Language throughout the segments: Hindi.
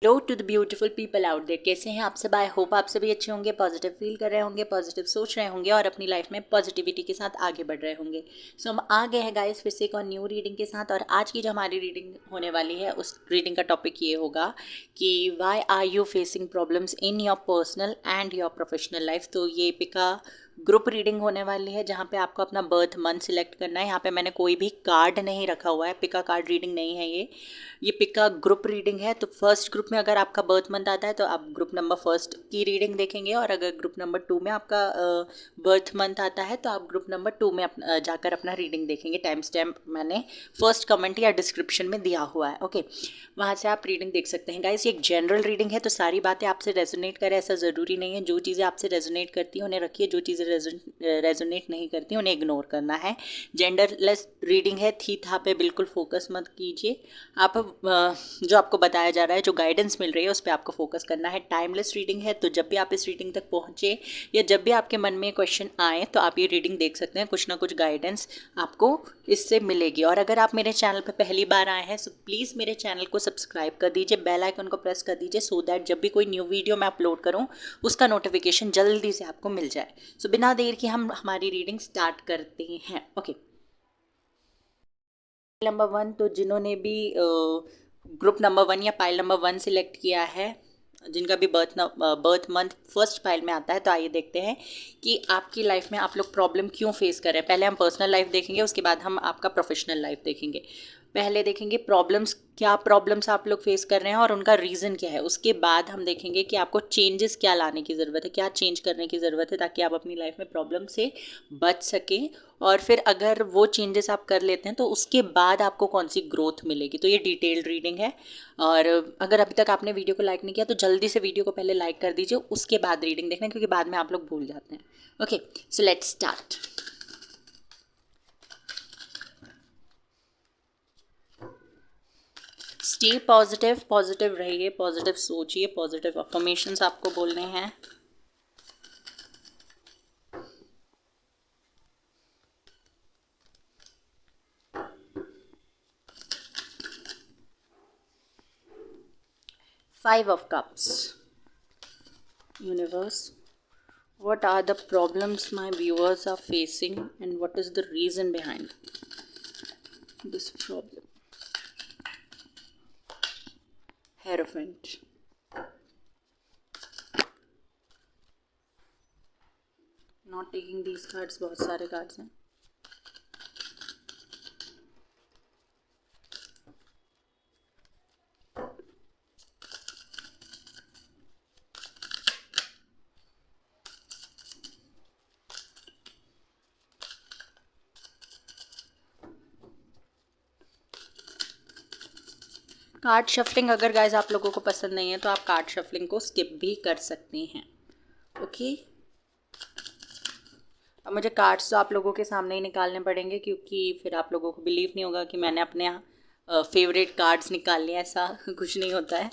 Hello to the beautiful people out there, कैसे हैं आप सब। आई होप आप सभी अच्छे होंगे, पॉजिटिव फील कर रहे होंगे, पॉजिटिव सोच रहे होंगे और अपनी लाइफ में पॉजिटिविटी के साथ आगे बढ़ रहे होंगे। सो हम आ गए हैं गाइस फिर से एक और न्यू रीडिंग के साथ। और आज की जो हमारी रीडिंग होने वाली है उस रीडिंग का टॉपिक ये होगा कि why are you facing problems in your personal and your professional life. तो ये पिका ग्रुप रीडिंग होने वाली है जहाँ पे आपको अपना बर्थ मंथ सिलेक्ट करना है। यहाँ पे मैंने कोई भी कार्ड नहीं रखा हुआ है, पिका कार्ड रीडिंग नहीं है ये पिका ग्रुप रीडिंग है। तो फर्स्ट ग्रुप में अगर आपका बर्थ मंथ आता है तो आप ग्रुप नंबर फर्स्ट की रीडिंग देखेंगे, और अगर ग्रुप नंबर 2 में आपका बर्थ मंथ आता है तो आप ग्रुप नंबर 2 में जाकर अपना रीडिंग देखेंगे। टाइम स्टैम्प मैंने फर्स्ट कमेंट या डिस्क्रिप्शन में दिया हुआ है, ओके, वहाँ से आप रीडिंग देख सकते हैं। गाइस ये एक जनरल रीडिंग है, तो सारी बातें आपसे रेजोनेट करें ऐसा ज़रूरी नहीं है। जो चीज़ें आपसे रेजोनेट करती हैं उन्हें रखिए, जो चीज़ें रेजोनेट नहीं करती उन्हें इग्नोर करना है। जेंडरलेस रीडिंग है, थी था पे बिल्कुल फोकस मत कीजिए। आप जो आपको बताया जा रहा है, जो गाइडेंस मिल रही है उस पर आपको फोकस करना है। टाइमलेस रीडिंग है, तो जब भी आप इस रीडिंग तक पहुँचे या जब भी आपके मन में क्वेश्चन आए तो आप ये रीडिंग देख सकते हैं, कुछ ना कुछ गाइडेंस आपको इससे मिलेगी। और अगर आप मेरे चैनल पर पहली बार आए हैं तो प्लीज़ मेरे चैनल को सब्सक्राइब कर दीजिए, बेल आइकन को प्रेस कर दीजिए, सो दैट जब भी कोई न्यू वीडियो मैं अपलोड करूँ उसका नोटिफिकेशन जल्दी से आपको मिल जाए। सो बिना देर के हम हमारी रीडिंग स्टार्ट करते हैं, ओके। नंबर 1, तो जिन्होंने भी ग्रुप नंबर 1 या पाइल नंबर 1 सिलेक्ट किया है, जिनका भी बर्थ मंथ फर्स्ट पाइल में आता है, तो आइए देखते हैं कि आपकी लाइफ में आप लोग प्रॉब्लम क्यों फेस कर रहे हैं। पहले हम पर्सनल लाइफ देखेंगे, उसके बाद हम आपका प्रोफेशनल लाइफ देखेंगे। पहले देखेंगे प्रॉब्लम्स, क्या प्रॉब्लम्स आप लोग फेस कर रहे हैं और उनका रीज़न क्या है। उसके बाद हम देखेंगे कि आपको चेंजेस क्या लाने की ज़रूरत है, क्या चेंज करने की ज़रूरत है ताकि आप अपनी लाइफ में प्रॉब्लम से बच सकें। और फिर अगर वो चेंजेस आप कर लेते हैं तो उसके बाद आपको कौन सी ग्रोथ मिलेगी। तो ये डिटेल्ड रीडिंग है। और अगर अभी तक आपने वीडियो को लाइक नहीं किया तो जल्दी से वीडियो को पहले लाइक कर दीजिए, उसके बाद रीडिंग देखना, क्योंकि बाद में आप लोग भूल जाते हैं। Okay, so let's start. Stay positive, positive रहिए, पॉजिटिव सोचिए, पॉजिटिव अफर्मेशंस आपको बोलने हैं। Five of Cups. Universe, what are the problems my viewers are facing and what is the reason behind this problem? Hierophant. Not taking these cards, बहुत सारे cards हैं। कार्ड शफलिंग अगर गाइज आप लोगों को पसंद नहीं है तो आप कार्ड शफलिंग को स्किप भी कर सकते हैं, ओके। अब मुझे कार्ड्स तो आप लोगों के सामने ही निकालने पड़ेंगे, क्योंकि फिर आप लोगों को बिलीव नहीं होगा कि मैंने अपने फेवरेट कार्ड्स निकाल लिए, ऐसा कुछ नहीं होता है।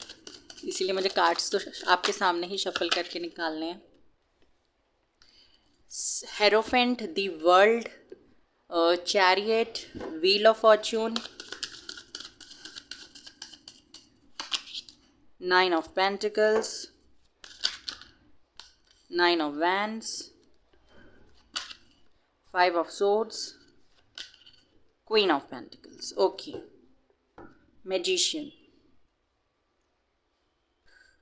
इसीलिए मुझे कार्ड्स तो आपके सामने ही शफल करके निकालने हैं। Hierophant, the world, chariot, wheel of Fortune, 9 of Pentacles, 9 of Wands, 5 of Swords, Queen of Pentacles, okay, Magician.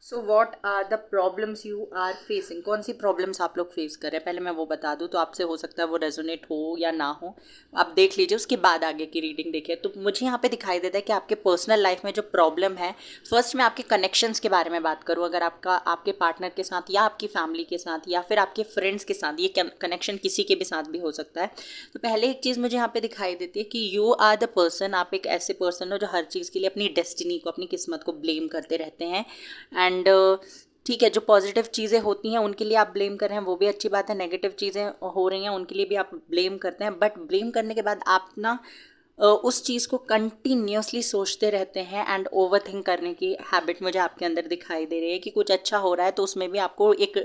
So what are the problems you are facing. कौन सी प्रॉब्लम्स आप लोग फेस कर रहे हैं पहले मैं वो बता दूँ, तो आपसे हो सकता है वो रेजोनेट हो या ना हो। आप देख लीजिए, उसके बाद आगे की रीडिंग देखिए। तो मुझे यहाँ पे दिखाई देता है कि आपके पर्सनल लाइफ में जो प्रॉब्लम है, फर्स्ट मैं आपके कनेक्शंस के बारे में बात करूँ। अगर आपका आपके पार्टनर के साथ या आपकी फैमिली के साथ या फिर आपके फ्रेंड्स के साथ, ये कनेक्शन किसी के भी साथ भी हो सकता है। तो पहले एक चीज़ मुझे यहाँ पे दिखाई देती है कि यू आर द पर्सन, आप एक ऐसे पर्सन हो जो हर चीज़ के लिए अपनी डेस्टिनी को, अपनी किस्मत को ब्लेम करते रहते हैं। एंड ठीक है, जो पॉजिटिव चीज़ें होती हैं उनके लिए आप ब्लेम कर रहे हैं, वो भी अच्छी बात है। नेगेटिव चीज़ें हो रही हैं उनके लिए भी आप ब्लेम करते हैं, बट ब्लेम करने के बाद आप ना उस चीज़ को कंटिन्यूसली सोचते रहते हैं एंड ओवर थिंक करने की हैबिट मुझे आपके अंदर दिखाई दे रही है। कि कुछ अच्छा हो रहा है तो उसमें भी आपको एक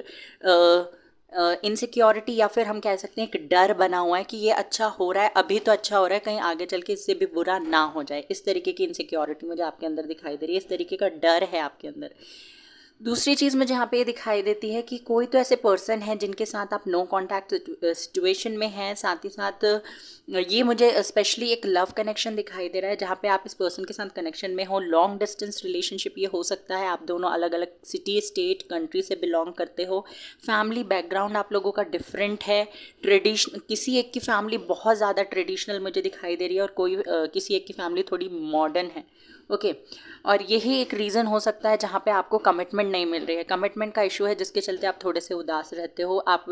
इनसिक्योरिटी या फिर हम कह सकते हैं एक डर बना हुआ है कि ये अच्छा हो रहा है, अभी तो अच्छा हो रहा है, कहीं आगे चल के इससे भी बुरा ना हो जाए। इस तरीके की इनसिक्योरिटी मुझे आपके अंदर दिखाई दे रही है, इस तरीके का डर है आपके अंदर। दूसरी चीज़ मुझे यहाँ पे ये दिखाई देती है कि कोई तो ऐसे पर्सन है जिनके साथ आप नो कांटेक्ट सिचुएशन में हैं। साथ ही साथ ये मुझे स्पेशली एक लव कनेक्शन दिखाई दे रहा है जहाँ पे आप इस पर्सन के साथ कनेक्शन में हो। लॉन्ग डिस्टेंस रिलेशनशिप ये हो सकता है, आप दोनों अलग अलग सिटी, स्टेट, कंट्री से बिलोंग करते हो। फैमिली बैकग्राउंड आप लोगों का डिफरेंट है। ट्रेडिशन, किसी एक की फैमिली बहुत ज़्यादा ट्रेडिशनल मुझे दिखाई दे रही है और कोई किसी एक की फैमिली थोड़ी मॉडर्न है। ओके और यही एक रीज़न हो सकता है जहाँ पे आपको कमिटमेंट नहीं मिल रही है। कमिटमेंट का इशू है जिसके चलते आप थोड़े से उदास रहते हो। आप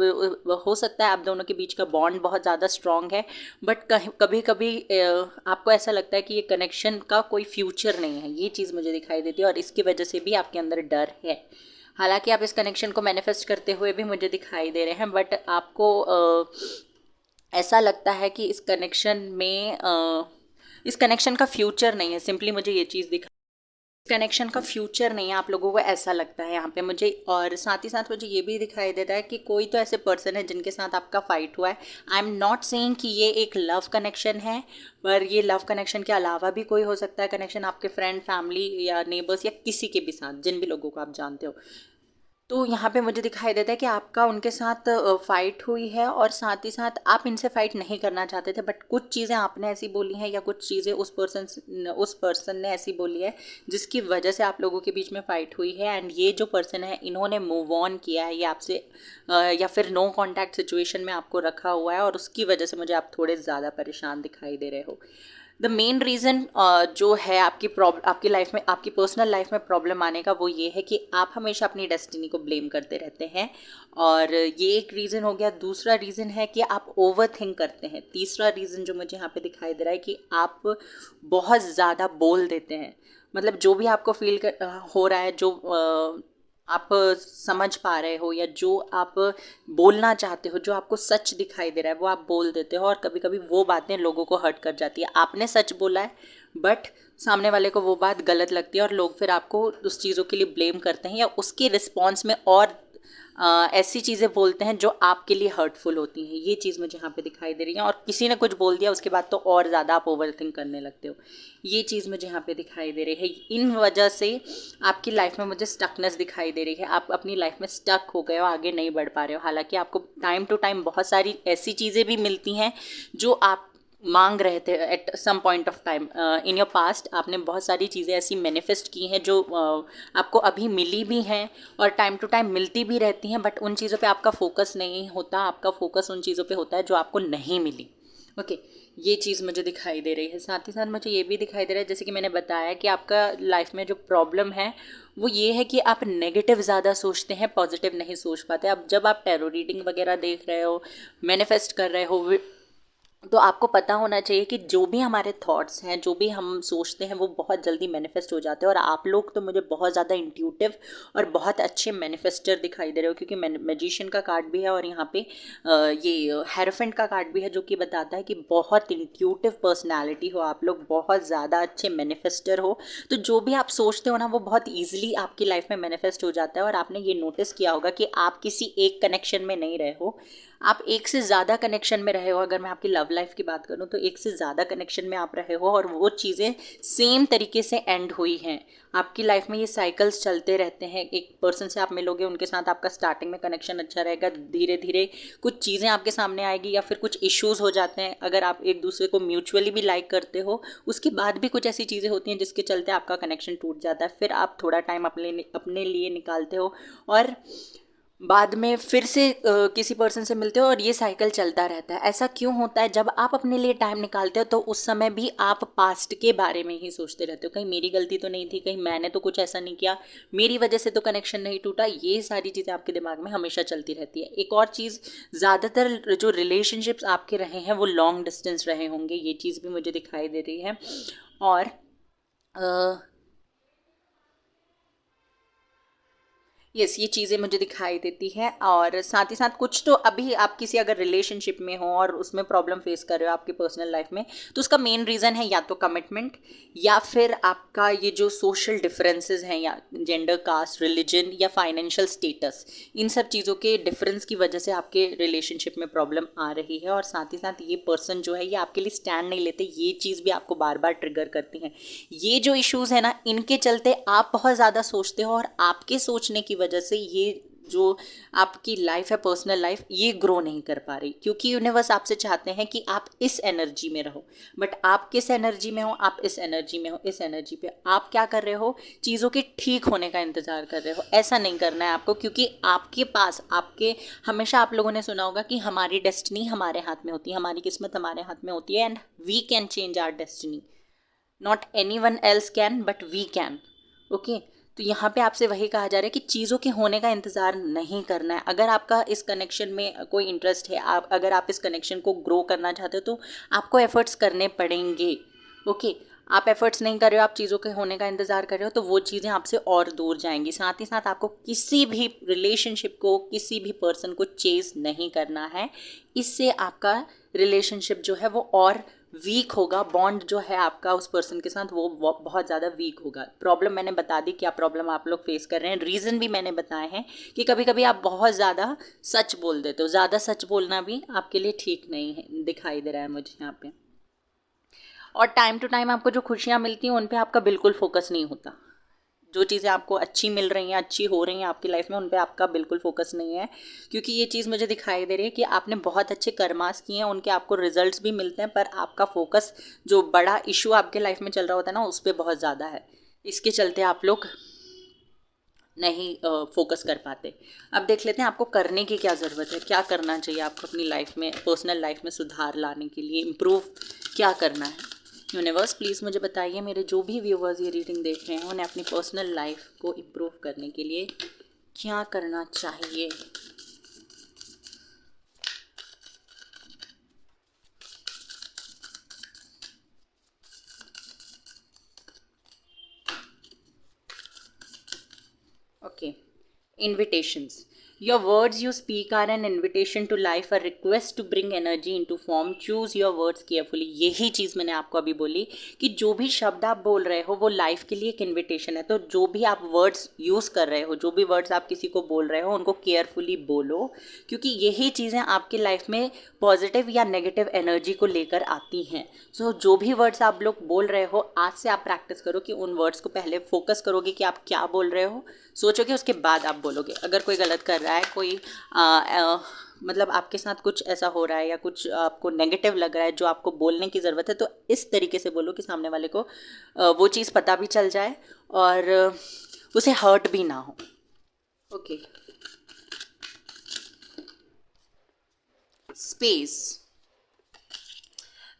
हो सकता है आप दोनों के बीच का बॉन्ड बहुत ज़्यादा स्ट्रॉन्ग है, बट कभी कभी आपको ऐसा लगता है कि ये कनेक्शन का कोई फ्यूचर नहीं है। ये चीज़ मुझे दिखाई देती है और इसकी वजह से भी आपके अंदर डर है। हालांकि आप इस कनेक्शन को मैनिफेस्ट करते हुए भी मुझे दिखाई दे रहे हैं, बट आपको ऐसा लगता है कि इस कनेक्शन का फ्यूचर नहीं है। सिंपली मुझे ये चीज़ दिखा, कनेक्शन का फ्यूचर नहीं है, आप लोगों को ऐसा लगता है यहाँ पे मुझे। और साथ ही साथ मुझे ये भी दिखाई देता है कि कोई तो ऐसे पर्सन है जिनके साथ आपका फाइट हुआ है। आई एम नॉट सेइंग कि ये एक लव कनेक्शन है, पर ये लव कनेक्शन के अलावा भी कोई हो सकता है कनेक्शन, आपके फ्रेंड, फैमिली या नेबर्स या किसी के भी साथ, जिन भी लोगों को आप जानते हो। तो यहाँ पे मुझे दिखाई देता है कि आपका उनके साथ फाइट हुई है और साथ ही साथ आप इनसे फाइट नहीं करना चाहते थे, बट कुछ चीज़ें आपने ऐसी बोली हैं या कुछ चीज़ें उस पर्सन ने ऐसी बोली है जिसकी वजह से आप लोगों के बीच में फाइट हुई है। एंड ये जो पर्सन है इन्होंने मूव ऑन किया है, ये आपसे या फिर नो कांटेक्ट सिचुएशन में आपको रखा हुआ है और उसकी वजह से मुझे आप थोड़े ज़्यादा परेशान दिखाई दे रहे हो। द मेन रीज़न जो है आपकी लाइफ में, आपकी पर्सनल लाइफ में प्रॉब्लम आने का, वो ये है कि आप हमेशा अपनी डेस्टिनी को ब्लेम करते रहते हैं। और ये एक रीज़न हो गया। दूसरा रीज़न है कि आप ओवर थिंक करते हैं। तीसरा रीज़न जो मुझे यहाँ पे दिखाई दे रहा है कि आप बहुत ज़्यादा बोल देते हैं। मतलब जो भी आपको हो रहा है, जो आप समझ पा रहे हो या जो आप बोलना चाहते हो, जो आपको सच दिखाई दे रहा है, वो आप बोल देते हो और कभी कभी वो बातें लोगों को हर्ट कर जाती है। आपने सच बोला है बट सामने वाले को वो बात गलत लगती है और लोग फिर आपको उस चीज़ों के लिए ब्लेम करते हैं या उसके रिस्पॉन्स में और ऐसी चीज़ें बोलते हैं जो आपके लिए हर्टफुल होती हैं। ये चीज़ मुझे यहाँ पे दिखाई दे रही है। और किसी ने कुछ बोल दिया उसके बाद तो और ज़्यादा आप ओवर थिंक करने लगते हो। ये चीज़ मुझे यहाँ पे दिखाई दे रही है। इन वजह से आपकी लाइफ में मुझे स्टकनेस दिखाई दे रही है। आप अपनी लाइफ में स्टक हो गए हो, आगे नहीं बढ़ पा रहे हो। हालांकि आपको टाइम टू टाइम बहुत सारी ऐसी चीज़ें भी मिलती हैं जो आप मांग रहे थे। At some point of time in your past आपने बहुत सारी चीज़ें ऐसी मैनिफेस्ट की हैं जो आपको अभी मिली भी हैं और टाइम टू टाइम मिलती भी रहती हैं, बट उन चीज़ों पे आपका फोकस नहीं होता। आपका फोकस उन चीज़ों पे होता है जो आपको नहीं मिली। ओके ये चीज़ मुझे दिखाई दे रही है। साथ ही साथ मुझे ये भी दिखाई दे रहा है, जैसे कि मैंने बताया, कि आपका लाइफ में जो प्रॉब्लम है वो ये है कि आप नेगेटिव ज़्यादा सोचते हैं, पॉजिटिव नहीं सोच पाते। अब जब आप टैरो रीडिंग वगैरह देख रहे हो, मैनिफेस्ट कर रहे हो, तो आपको पता होना चाहिए कि जो भी हमारे थॉट्स हैं, जो भी हम सोचते हैं, वो बहुत जल्दी मैनिफेस्ट हो जाते हैं। और आप लोग तो मुझे बहुत ज़्यादा इंट्यूटिव और बहुत अच्छे मैनिफेस्टर दिखाई दे रहे हो, क्योंकि मैजिशियन का कार्ड भी है और यहाँ पे ये हेरोफेंट का कार्ड भी है, जो कि बताता है कि बहुत इंट्यूटिव पर्सनैलिटी हो आप लोग, बहुत ज़्यादा अच्छे मैनिफेस्टर हो। तो जो भी आप सोचते हो ना, वो बहुत ईजिली आपकी लाइफ में मैनिफेस्ट हो जाता है। और आपने ये नोटिस किया होगा कि आप किसी एक कनेक्शन में नहीं रहे हो, आप एक से ज़्यादा कनेक्शन में रहे हो। अगर मैं आपकी लव लाइफ की बात करूँ तो एक से ज़्यादा कनेक्शन में आप रहे हो और वो चीज़ें सेम तरीके से एंड हुई हैं। आपकी लाइफ में ये साइकिल्स चलते रहते हैं। एक पर्सन से आप मिलोगे, उनके साथ आपका स्टार्टिंग में कनेक्शन अच्छा रहेगा, धीरे धीरे कुछ चीज़ें आपके सामने आएगी या फिर कुछ इश्यूज़ हो जाते हैं। अगर आप एक दूसरे को म्यूचुअली भी लाइक करते हो, उसके बाद भी कुछ ऐसी चीज़ें होती हैं जिसके चलते आपका कनेक्शन टूट जाता है। फिर आप थोड़ा टाइम अपने लिए निकालते हो और बाद में फिर से किसी पर्सन से मिलते हो और ये साइकिल चलता रहता है। ऐसा क्यों होता है? जब आप अपने लिए टाइम निकालते हो तो उस समय भी आप पास्ट के बारे में ही सोचते रहते हो, कहीं मेरी गलती तो नहीं थी, कहीं मैंने तो कुछ ऐसा नहीं किया, मेरी वजह से तो कनेक्शन नहीं टूटा। ये सारी चीज़ें आपके दिमाग में हमेशा चलती रहती है। एक और चीज़, ज़्यादातर जो रिलेशनशिप्स आपके रहे हैं वो लॉन्ग डिस्टेंस रहे होंगे, ये चीज़ भी मुझे दिखाई दे रही है। और यस, ये चीज़ें मुझे दिखाई देती हैं। और साथ ही साथ कुछ तो अभी आप किसी अगर रिलेशनशिप में हो और उसमें प्रॉब्लम फेस कर रहे हो आपकी पर्सनल लाइफ में, तो उसका मेन रीज़न है या तो कमिटमेंट, या फिर आपका ये जो सोशल डिफरेंसेस हैं, या जेंडर, कास्ट, रिलीजन या फाइनेंशियल स्टेटस, इन सब चीज़ों के डिफरेंस की वजह से आपके रिलेशनशिप में प्रॉब्लम आ रही है। और साथ ही साथ ये पर्सन जो है ये आपके लिए स्टैंड नहीं लेते, ये चीज़ भी आपको बार बार ट्रिगर करती हैं। ये जो इश्यूज़ है ना, इनके चलते आप बहुत ज़्यादा सोचते हो, और आपके सोचने की वजह से ये जो आपकी लाइफ है, पर्सनल लाइफ, ये ग्रो नहीं कर पा रही, क्योंकि यूनिवर्स आपसे चाहते हैं कि आप इस एनर्जी में रहो। बट आप किस एनर्जी में हो? आप इस एनर्जी में हो। इस एनर्जी पे आप क्या कर रहे हो? चीज़ों के ठीक होने का इंतज़ार कर रहे हो। ऐसा नहीं करना है आपको, क्योंकि आपके पास, आपके, हमेशा आप लोगों ने सुना होगा कि हमारी डेस्टिनी हमारे हाथ में होती है, हमारी किस्मत हमारे हाथ में होती है, and we can change our destiny. Not anyone else can, but we can. Okay, तो यहाँ पे आपसे वही कहा जा रहा है कि चीज़ों के होने का इंतज़ार नहीं करना है। अगर आपका इस कनेक्शन में कोई इंटरेस्ट है, अगर आप इस कनेक्शन को ग्रो करना चाहते हो, तो आपको एफर्ट्स करने पड़ेंगे। ओके, आप एफर्ट्स नहीं कर रहे हो, आप चीज़ों के होने का इंतज़ार कर रहे हो, तो वो चीज़ें आपसे और दूर जाएंगी। साथ ही साथ आपको किसी भी रिलेशनशिप को, किसी भी पर्सन को चेज़ नहीं करना है। इससे आपका रिलेशनशिप जो है वो और वीक होगा। बॉन्ड जो है आपका उस पर्सन के साथ वो बहुत ज़्यादा वीक होगा। प्रॉब्लम मैंने बता दी, क्या प्रॉब्लम आप लोग फेस कर रहे हैं। रीज़न भी मैंने बताए हैं कि कभी कभी आप बहुत ज़्यादा सच बोल देते हो। ज़्यादा सच बोलना भी आपके लिए ठीक नहीं है, दिखाई दे रहा है मुझे यहाँ पे। और टाइम टू टाइम आपको जो खुशियाँ मिलती हैं उन पे आपका बिल्कुल फोकस नहीं होता। जो चीज़ें आपको अच्छी मिल रही हैं, अच्छी हो रही हैं आपकी लाइफ में, उन पे आपका बिल्कुल फोकस नहीं है, क्योंकि ये चीज़ मुझे दिखाई दे रही है कि आपने बहुत अच्छे कर्मास किए हैं, उनके आपको रिजल्ट्स भी मिलते हैं, पर आपका फोकस जो बड़ा इशू आपके लाइफ में चल रहा होता है ना, उस पर बहुत ज़्यादा है। इसके चलते आप लोग नहीं फोकस कर पाते। अब देख लेते हैं आपको करने की क्या ज़रूरत है, क्या करना चाहिए आपको अपनी लाइफ में, पर्सनल लाइफ में सुधार लाने के लिए, इम्प्रूव क्या करना है। यूनिवर्स प्लीज़ मुझे बताइए, मेरे जो भी व्यूवर्स ये रीडिंग देख रहे हैं उन्हें अपनी पर्सनल लाइफ को इम्प्रूव करने के लिए क्या करना चाहिए। Okay. Invitations. Your words you speak are an invitation to life, a request to bring energy into form. Choose your words carefully. यही चीज़ मैंने आपको अभी बोली कि जो भी शब्द आप बोल रहे हो वो लाइफ के लिए एक इन्विटेशन है। तो जो भी आप वर्ड्स यूज़ कर रहे हो, जो भी वर्ड्स आप किसी को बोल रहे हो, उनको केयरफुली बोलो, क्योंकि यही चीज़ें आपकी लाइफ में पॉजिटिव या नेगेटिव एनर्जी को लेकर आती हैं। सो जो भी वर्ड्स आप लोग बोल रहे हो, आज से आप प्रैक्टिस करो कि उन वर्ड्स को पहले फोकस करोगे कि आप क्या बोल रहे हो, सोचोगे, उसके बाद आप बोलोगे। अगर कोई गलत कर रहा है, कोई मतलब आपके साथ कुछ ऐसा हो रहा है या कुछ आपको नेगेटिव लग रहा है जो आपको बोलने की ज़रूरत है, तो इस तरीके से बोलो कि सामने वाले को वो चीज़ पता भी चल जाए और उसे हर्ट भी ना हो। Okay, space.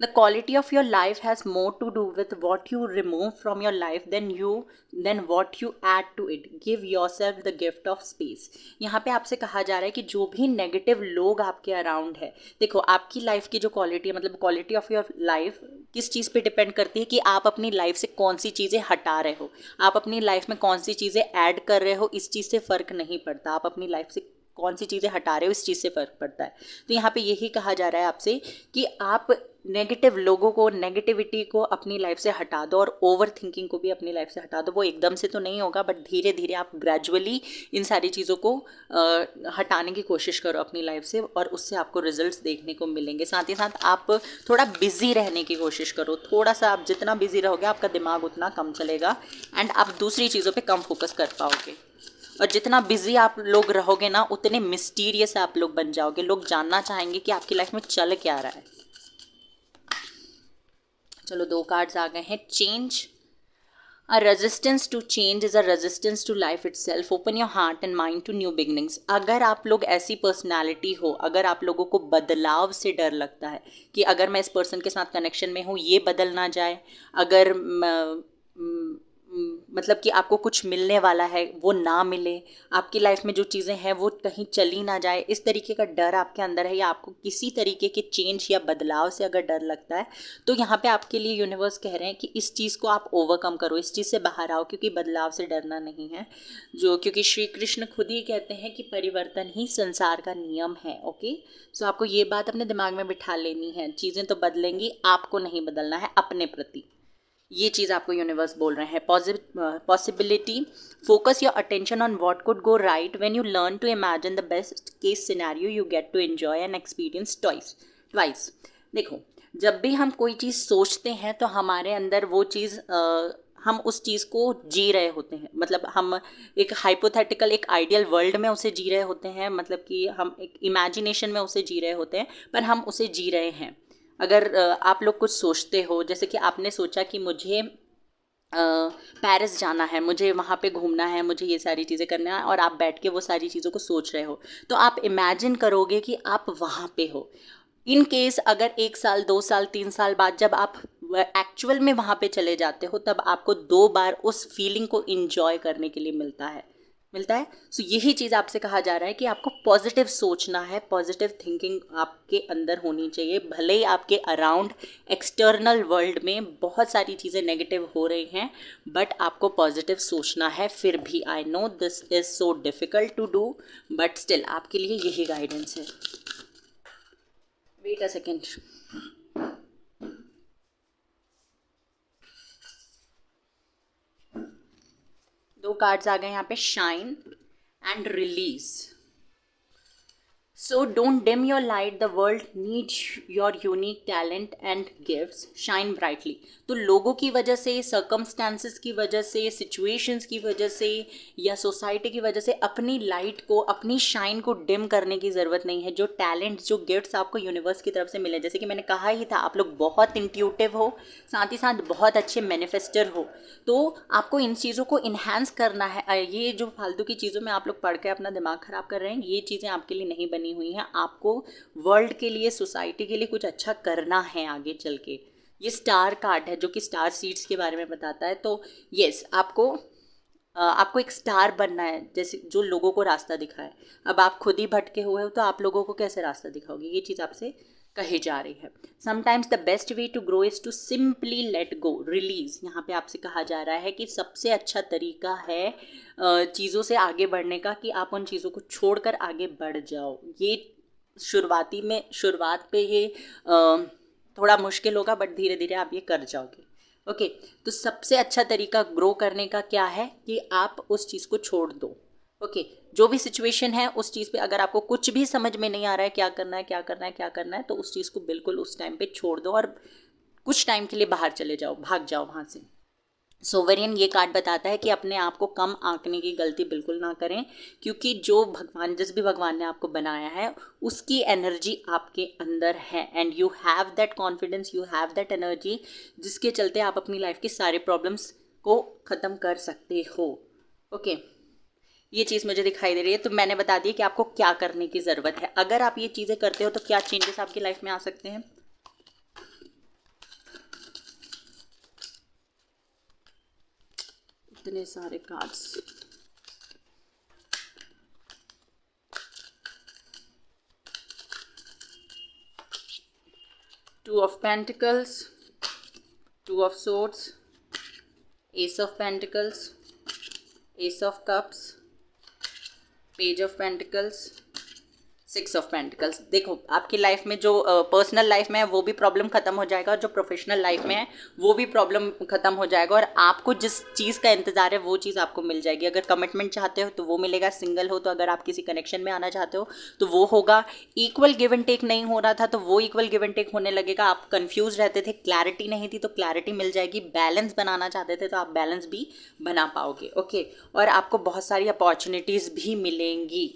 The quality of your life has more to do with what you remove from your life than what you add to it. Give yourself the gift of space. यहाँ पे आपसे कहा जा रहा है कि जो भी नेगेटिव लोग आपके अराउंड है, देखो आपकी लाइफ की जो क्वालिटी है, मतलब क्वालिटी ऑफ योर लाइफ किस चीज़ पे डिपेंड करती है कि आप अपनी लाइफ से कौन सी चीज़ें हटा रहे हो, आप अपनी लाइफ में कौन सी चीज़ें ऐड कर रहे हो, इस चीज़ से फ़र्क नहीं पड़ता। आप अपनी लाइफ से कौन सी चीज़ें हटा रहे हो, इस चीज़ से फ़र्क पड़ता है। तो यहाँ पे यही कहा जा रहा है आपसे कि आप नेगेटिव लोगों को, नेगेटिविटी को अपनी लाइफ से हटा दो, और ओवर थिंकिंग को भी अपनी लाइफ से हटा दो। वो एकदम से तो नहीं होगा, बट धीरे धीरे आप ग्रेजुअली इन सारी चीज़ों को हटाने की कोशिश करो अपनी लाइफ से, और उससे आपको रिजल्ट्स देखने को मिलेंगे। साथ ही साथ आप थोड़ा बिजी रहने की कोशिश करो। थोड़ा सा आप जितना बिजी रहोगे आपका दिमाग उतना कम चलेगा, एंड आप दूसरी चीज़ों पर कम फोकस कर पाओगे। और जितना बिजी आप लोग रहोगे ना, उतने मिस्टीरियस आप लोग बन जाओगे। लोग जानना चाहेंगे कि आपकी लाइफ में चल क्या रहा है। चलो 2 कार्ड्स आ गए हैं। Change. A resistance to change is a resistance to life itself. Open your heart and mind to new beginnings. अगर आप लोग ऐसी पर्सनालिटी हो, अगर आप लोगों को बदलाव से डर लगता है कि अगर मैं इस पर्सन के साथ कनेक्शन में हूँ ये बदल ना जाए, अगर मतलब कि आपको कुछ मिलने वाला है वो ना मिले, आपकी लाइफ में जो चीज़ें हैं वो कहीं चली ना जाए, इस तरीके का डर आपके अंदर है, या आपको किसी तरीके के चेंज या बदलाव से अगर डर लगता है, तो यहाँ पे आपके लिए यूनिवर्स कह रहे हैं कि इस चीज़ को आप ओवरकम करो, इस चीज़ से बाहर आओ, क्योंकि बदलाव से डरना नहीं है। क्योंकि श्री कृष्ण खुद ही कहते हैं कि परिवर्तन ही संसार का नियम है। ओके, सो आपको ये बात अपने दिमाग में बिठा लेनी है, चीज़ें तो बदलेंगी, आपको नहीं बदलना है अपने प्रति। ये चीज़ आपको यूनिवर्स बोल रहे हैं। Possibility, focus your attention on what could go right when you learn to imagine the best case scenario you get to enjoy and experience twice. देखो, जब भी हम कोई चीज़ सोचते हैं तो हमारे अंदर वो चीज़ हम उस चीज़ को जी रहे होते हैं, मतलब हम एक हाइपोथेटिकल, एक आइडियल वर्ल्ड में उसे जी रहे होते हैं, मतलब कि हम एक इमेजिनेशन में उसे जी रहे होते हैं, पर हम उसे जी रहे हैं। अगर आप लोग कुछ सोचते हो, जैसे कि आपने सोचा कि मुझे पेरिस जाना है, मुझे वहाँ पे घूमना है, मुझे ये सारी चीज़ें करना है, और आप बैठ के वो सारी चीज़ों को सोच रहे हो, तो आप इमेजिन करोगे कि आप वहाँ पे हो। इन केस अगर 1 साल, 2 साल, 3 साल बाद जब आप एक्चुअल में वहाँ पे चले जाते हो, तब आपको 2 बार उस फीलिंग को इंजॉय करने के लिए मिलता है। सो यही चीज़ आपसे कहा जा रहा है कि आपको पॉजिटिव सोचना है, पॉजिटिव थिंकिंग आपके अंदर होनी चाहिए। भले ही आपके अराउंड एक्सटर्नल वर्ल्ड में बहुत सारी चीज़ें नेगेटिव हो रही हैं, बट आपको पॉजिटिव सोचना है फिर भी। I know this is so difficult to do, but still आपके लिए यही गाइडेंस है। Wait a second. 2 कार्ड्स आ गए यहाँ पे, shine and release. So don't dim your light, the world needs your unique talent and gifts, shine brightly। तो लोगों की वजह से, सर्कमस्टांसिस की वजह से, सिचुएशंस की वजह से, या सोसाइटी की वजह से अपनी लाइट को, अपनी शाइन को डिम करने की ज़रूरत नहीं है। जो टैलेंट, जो गिफ्ट्स आपको यूनिवर्स की तरफ से मिले, जैसे कि मैंने कहा ही था, आप लोग बहुत इंट्यूटिव हो, साथ ही साथ बहुत अच्छे मैनिफेस्टर हो, तो आपको इन चीज़ों को इन्हांस करना है। ये जो फालतू की चीज़ों में आप लोग पढ़ के अपना दिमाग ख़राब कर रहे हैं, ये चीज़ें आपके लिए नहीं बनी हुई हैं। आपको वर्ल्ड के लिए, सोसाइटी के लिए कुछ अच्छा करना है आगे चल के। ये स्टार कार्ड है जो कि स्टार सीड्स के बारे में बताता है। तो यस, आपको एक स्टार बनना है, जैसे जो लोगों को रास्ता दिखाए। अब आप खुद ही भटके हुए हो तो आप लोगों को कैसे रास्ता दिखाओगे, ये चीज़ आपसे कही जा रही है। Sometimes the best way to grow is to simply let go, release. यहाँ पे आपसे कहा जा रहा है कि सबसे अच्छा तरीका है चीज़ों से आगे बढ़ने का कि आप उन चीज़ों को छोड़कर आगे बढ़ जाओ। ये शुरुआत पे ये थोड़ा मुश्किल होगा, बट धीरे धीरे आप ये कर जाओगे। ओके, तो सबसे अच्छा तरीका ग्रो करने का क्या है कि आप उस चीज़ को छोड़ दो। ओके, जो भी सिचुएशन है उस चीज़ पे अगर आपको कुछ भी समझ में नहीं आ रहा है क्या करना है, क्या करना है, क्या करना है, तो उस चीज़ को बिल्कुल उस टाइम पे छोड़ दो और कुछ टाइम के लिए बाहर चले जाओ, भाग जाओ वहाँ से। सोवेरियन ये कार्ड बताता है कि अपने आप को कम आंकने की गलती बिल्कुल ना करें, क्योंकि जिस भी भगवान ने आपको बनाया है उसकी एनर्जी आपके अंदर है, and you have that confidence, you have that energy, जिसके चलते आप अपनी लाइफ के सारे प्रॉब्लम्स को ख़त्म कर सकते हो। ओके, ये चीज़ मुझे दिखाई दे रही है, तो मैंने बता दिया कि आपको क्या करने की ज़रूरत है। अगर आप ये चीज़ें करते हो तो क्या चेंजेस आपकी लाइफ में आ सकते हैं। इतने सारे cards, two of pentacles, two of swords, S of pentacles, S of cups, page of pentacles, 6 of pentacles. देखो, आपकी लाइफ में जो पर्सनल लाइफ में है वो भी प्रॉब्लम खत्म हो जाएगा, और जो प्रोफेशनल लाइफ में है वो भी प्रॉब्लम खत्म हो जाएगा, और आपको जिस चीज़ का इंतज़ार है वो चीज़ आपको मिल जाएगी। अगर कमिटमेंट चाहते हो तो वो मिलेगा, सिंगल हो तो अगर आप किसी कनेक्शन में आना चाहते हो तो वो होगा। इक्वल गिव एंड टेक नहीं हो रहा था तो वो इक्वल गिव एंड टेक होने लगेगा। आप कन्फ्यूज रहते थे, क्लैरिटी नहीं थी तो क्लैरिटी मिल जाएगी। बैलेंस बनाना चाहते थे तो आप बैलेंस भी बना पाओगे। ओके, और आपको बहुत सारी अपॉर्चुनिटीज़ भी मिलेंगी।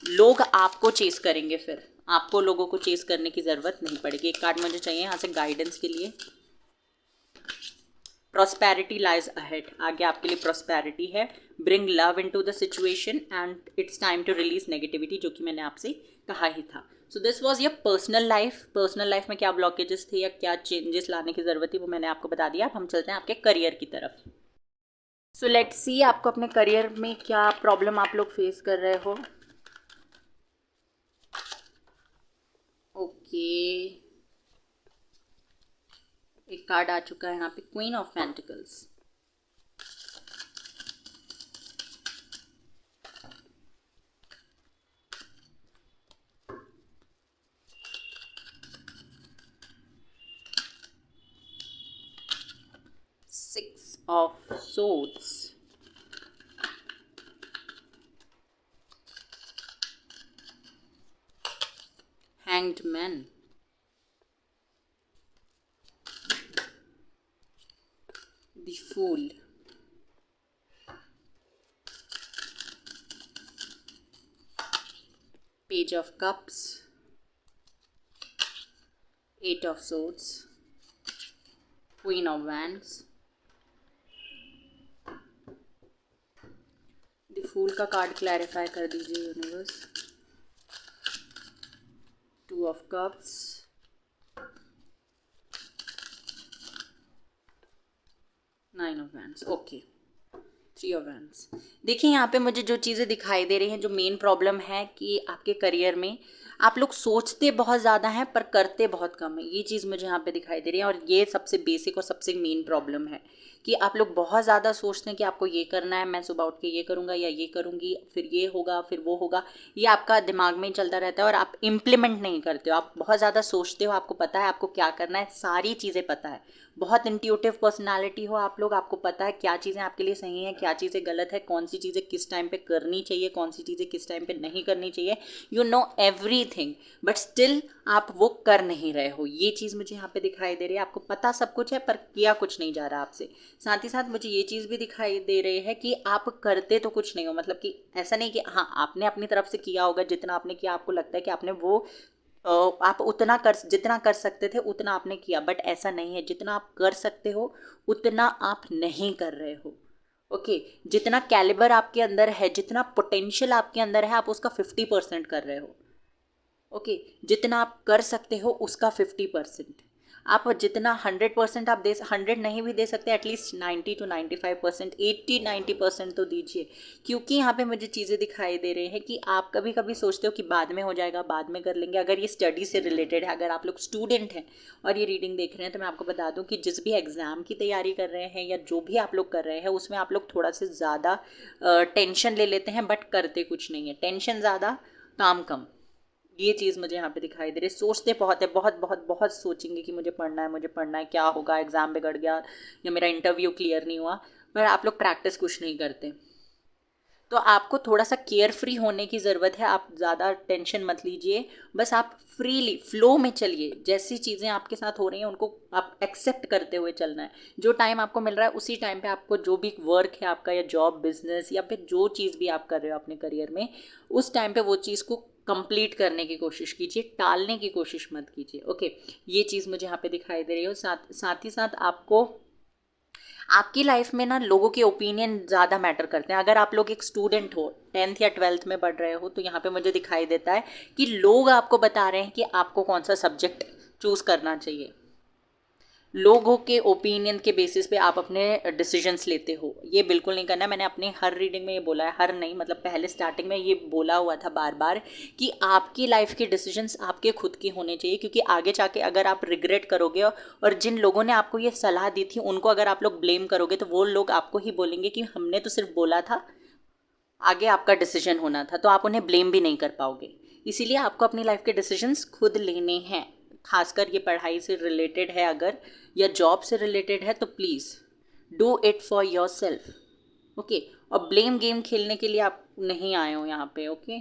लोग आपको चेस करेंगे, फिर आपको लोगों को चेस करने की ज़रूरत नहीं पड़ेगी। एक कार्ड मुझे चाहिए यहाँ से गाइडेंस के लिए। प्रॉस्पेरिटी लाइज अहेड, आगे आपके लिए प्रॉस्पेरिटी है। Bring love into the situation and it's time to release negativity, जो कि मैंने आपसे कहा ही था। So this was your personal life में क्या ब्लॉकेजेस थे या क्या चेंजेस लाने की ज़रूरत थी वो मैंने आपको बता दिया। अब हम चलते हैं आपके करियर की तरफ। सो लेट्स सी आपको अपने करियर में क्या प्रॉब्लम आप लोग फेस कर रहे हो। ओके, एक कार्ड आ चुका है यहाँ पे, queen of pentacles. Six of swords, hanged man, the fool, page of cups, eight of swords, queen of wands. The fool का कार्ड क्लैरिफाई कर दीजिए universe. Two of cups, nine of wands, okay, three of wands. देखिए यहाँ पे मुझे जो चीज़ें दिखाई दे रही हैं, जो मेन प्रॉब्लम है कि आपके करियर में आप लोग सोचते बहुत ज़्यादा हैं पर करते बहुत कम है, ये चीज़ मुझे यहाँ पे दिखाई दे रही है। और ये सबसे बेसिक और सबसे मेन प्रॉब्लम है कि आप लोग बहुत ज़्यादा सोचते हैं कि आपको ये करना है, मैं सुबह उठ के ये करूँगा या ये करूँगी, फिर ये होगा फिर वो होगा, ये आपका दिमाग में ही चलता रहता है और आप इम्प्लीमेंट नहीं करते हो। आप बहुत ज़्यादा सोचते हो, आपको पता है आपको क्या करना है, सारी चीज़ें पता है, बहुत इंट्यूटिव पर्सनालिटी हो आप लोग, आपको पता है क्या चीज़ें आपके लिए सही हैं, क्या चीज़ें गलत है, कौन सी चीज़ें किस टाइम पे करनी चाहिए, कौन सी चीज़ें किस टाइम पे नहीं करनी चाहिए। You know everything, but still आप वो कर नहीं रहे हो। ये चीज़ मुझे यहाँ पे दिखाई दे रही है। आपको पता सब कुछ है पर किया कुछ नहीं जा रहा आपसे। साथ ही साथ मुझे ये चीज़ भी दिखाई दे रही है कि आप करते तो कुछ नहीं हो, मतलब कि ऐसा नहीं कि हाँ आपने अपनी तरफ से किया होगा, जितना आपने किया आपको लगता है कि आपने वो आप उतना कर, जितना कर सकते थे उतना आपने किया, बट ऐसा नहीं है। जितना आप कर सकते हो उतना आप नहीं कर रहे हो। ओके, जितना कैलिबर आपके अंदर है, जितना पोटेंशियल आपके अंदर है, आप उसका 50% कर रहे हो। ओके, जितना आप कर सकते हो उसका 50%। आप जितना 100% आप दे, 100 नहीं भी दे सकते, एटलीस्ट 90 to 95%, 80-90% तो दीजिए। क्योंकि यहाँ पे मुझे चीज़ें दिखाई दे रही हैं कि आप कभी कभी सोचते हो कि बाद में हो जाएगा, बाद में कर लेंगे। अगर ये स्टडी से रिलेटेड है, अगर आप लोग स्टूडेंट हैं और ये रीडिंग देख रहे हैं, तो मैं आपको बता दूं कि जिस भी एग्ज़ाम की तैयारी कर रहे हैं या जो भी आप लोग कर रहे हैं, उसमें आप लोग थोड़ा से ज़्यादा टेंशन ले लेते हैं बट करते कुछ नहीं है। टेंशन ज़्यादा, काम कम, ये चीज़ मुझे यहाँ पे दिखाई दे रही है। सोचते बहुत है, बहुत बहुत बहुत सोचेंगे कि मुझे पढ़ना है, मुझे पढ़ना है, क्या होगा, एग्ज़ाम बिगड़ गया या मेरा इंटरव्यू क्लियर नहीं हुआ, पर आप लोग प्रैक्टिस कुछ नहीं करते। तो आपको थोड़ा सा केयर फ्री होने की ज़रूरत है। आप ज़्यादा टेंशन मत लीजिए, बस आप फ्रीली फ्लो में चलिए। जैसी चीज़ें आपके साथ हो रही हैं उनको आप एक्सेप्ट करते हुए चलना है। जो टाइम आपको मिल रहा है उसी टाइम पे आपको जो भी वर्क है आपका, या जॉब, बिजनेस, या फिर जो चीज़ भी आप कर रहे हो अपने करियर में, उस टाइम पे वो चीज़ को कंप्लीट करने की कोशिश कीजिए, टालने की कोशिश मत कीजिए। ओके, ये चीज़ मुझे यहाँ पे दिखाई दे रही है। साथ ही साथ आपको आपकी लाइफ में ना लोगों के ओपिनियन ज़्यादा मैटर करते हैं। अगर आप लोग एक स्टूडेंट हो, 10th या 12th में पढ़ रहे हो, तो यहाँ पे मुझे दिखाई देता है कि लोग आपको बता रहे हैं कि आपको कौन सा सब्जेक्ट चूज़ करना चाहिए। लोगों के ओपिनियन के बेसिस पे आप अपने डिसीजंस लेते हो, ये बिल्कुल नहीं करना है। मैंने अपनी हर रीडिंग में ये बोला है, हर नहीं मतलब पहले स्टार्टिंग में ये बोला हुआ था बार बार कि आपकी लाइफ के डिसीजंस आपके खुद के होने चाहिए। क्योंकि आगे जाके अगर आप रिग्रेट करोगे और जिन लोगों ने आपको ये सलाह दी थी उनको अगर आप लोग ब्लेम करोगे, तो वो लोग आपको ही बोलेंगे कि हमने तो सिर्फ बोला था, आगे आपका डिसीजन होना था। तो आप उन्हें ब्लेम भी नहीं कर पाओगे। इसीलिए आपको अपनी लाइफ के डिसीजंस खुद लेने हैं। खासकर ये पढ़ाई से रिलेटेड है अगर, या जॉब से रिलेटेड है, तो please do it for your self. Okay, और ब्लेम गेम खेलने के लिए आप नहीं आए हो यहाँ पे। ओके,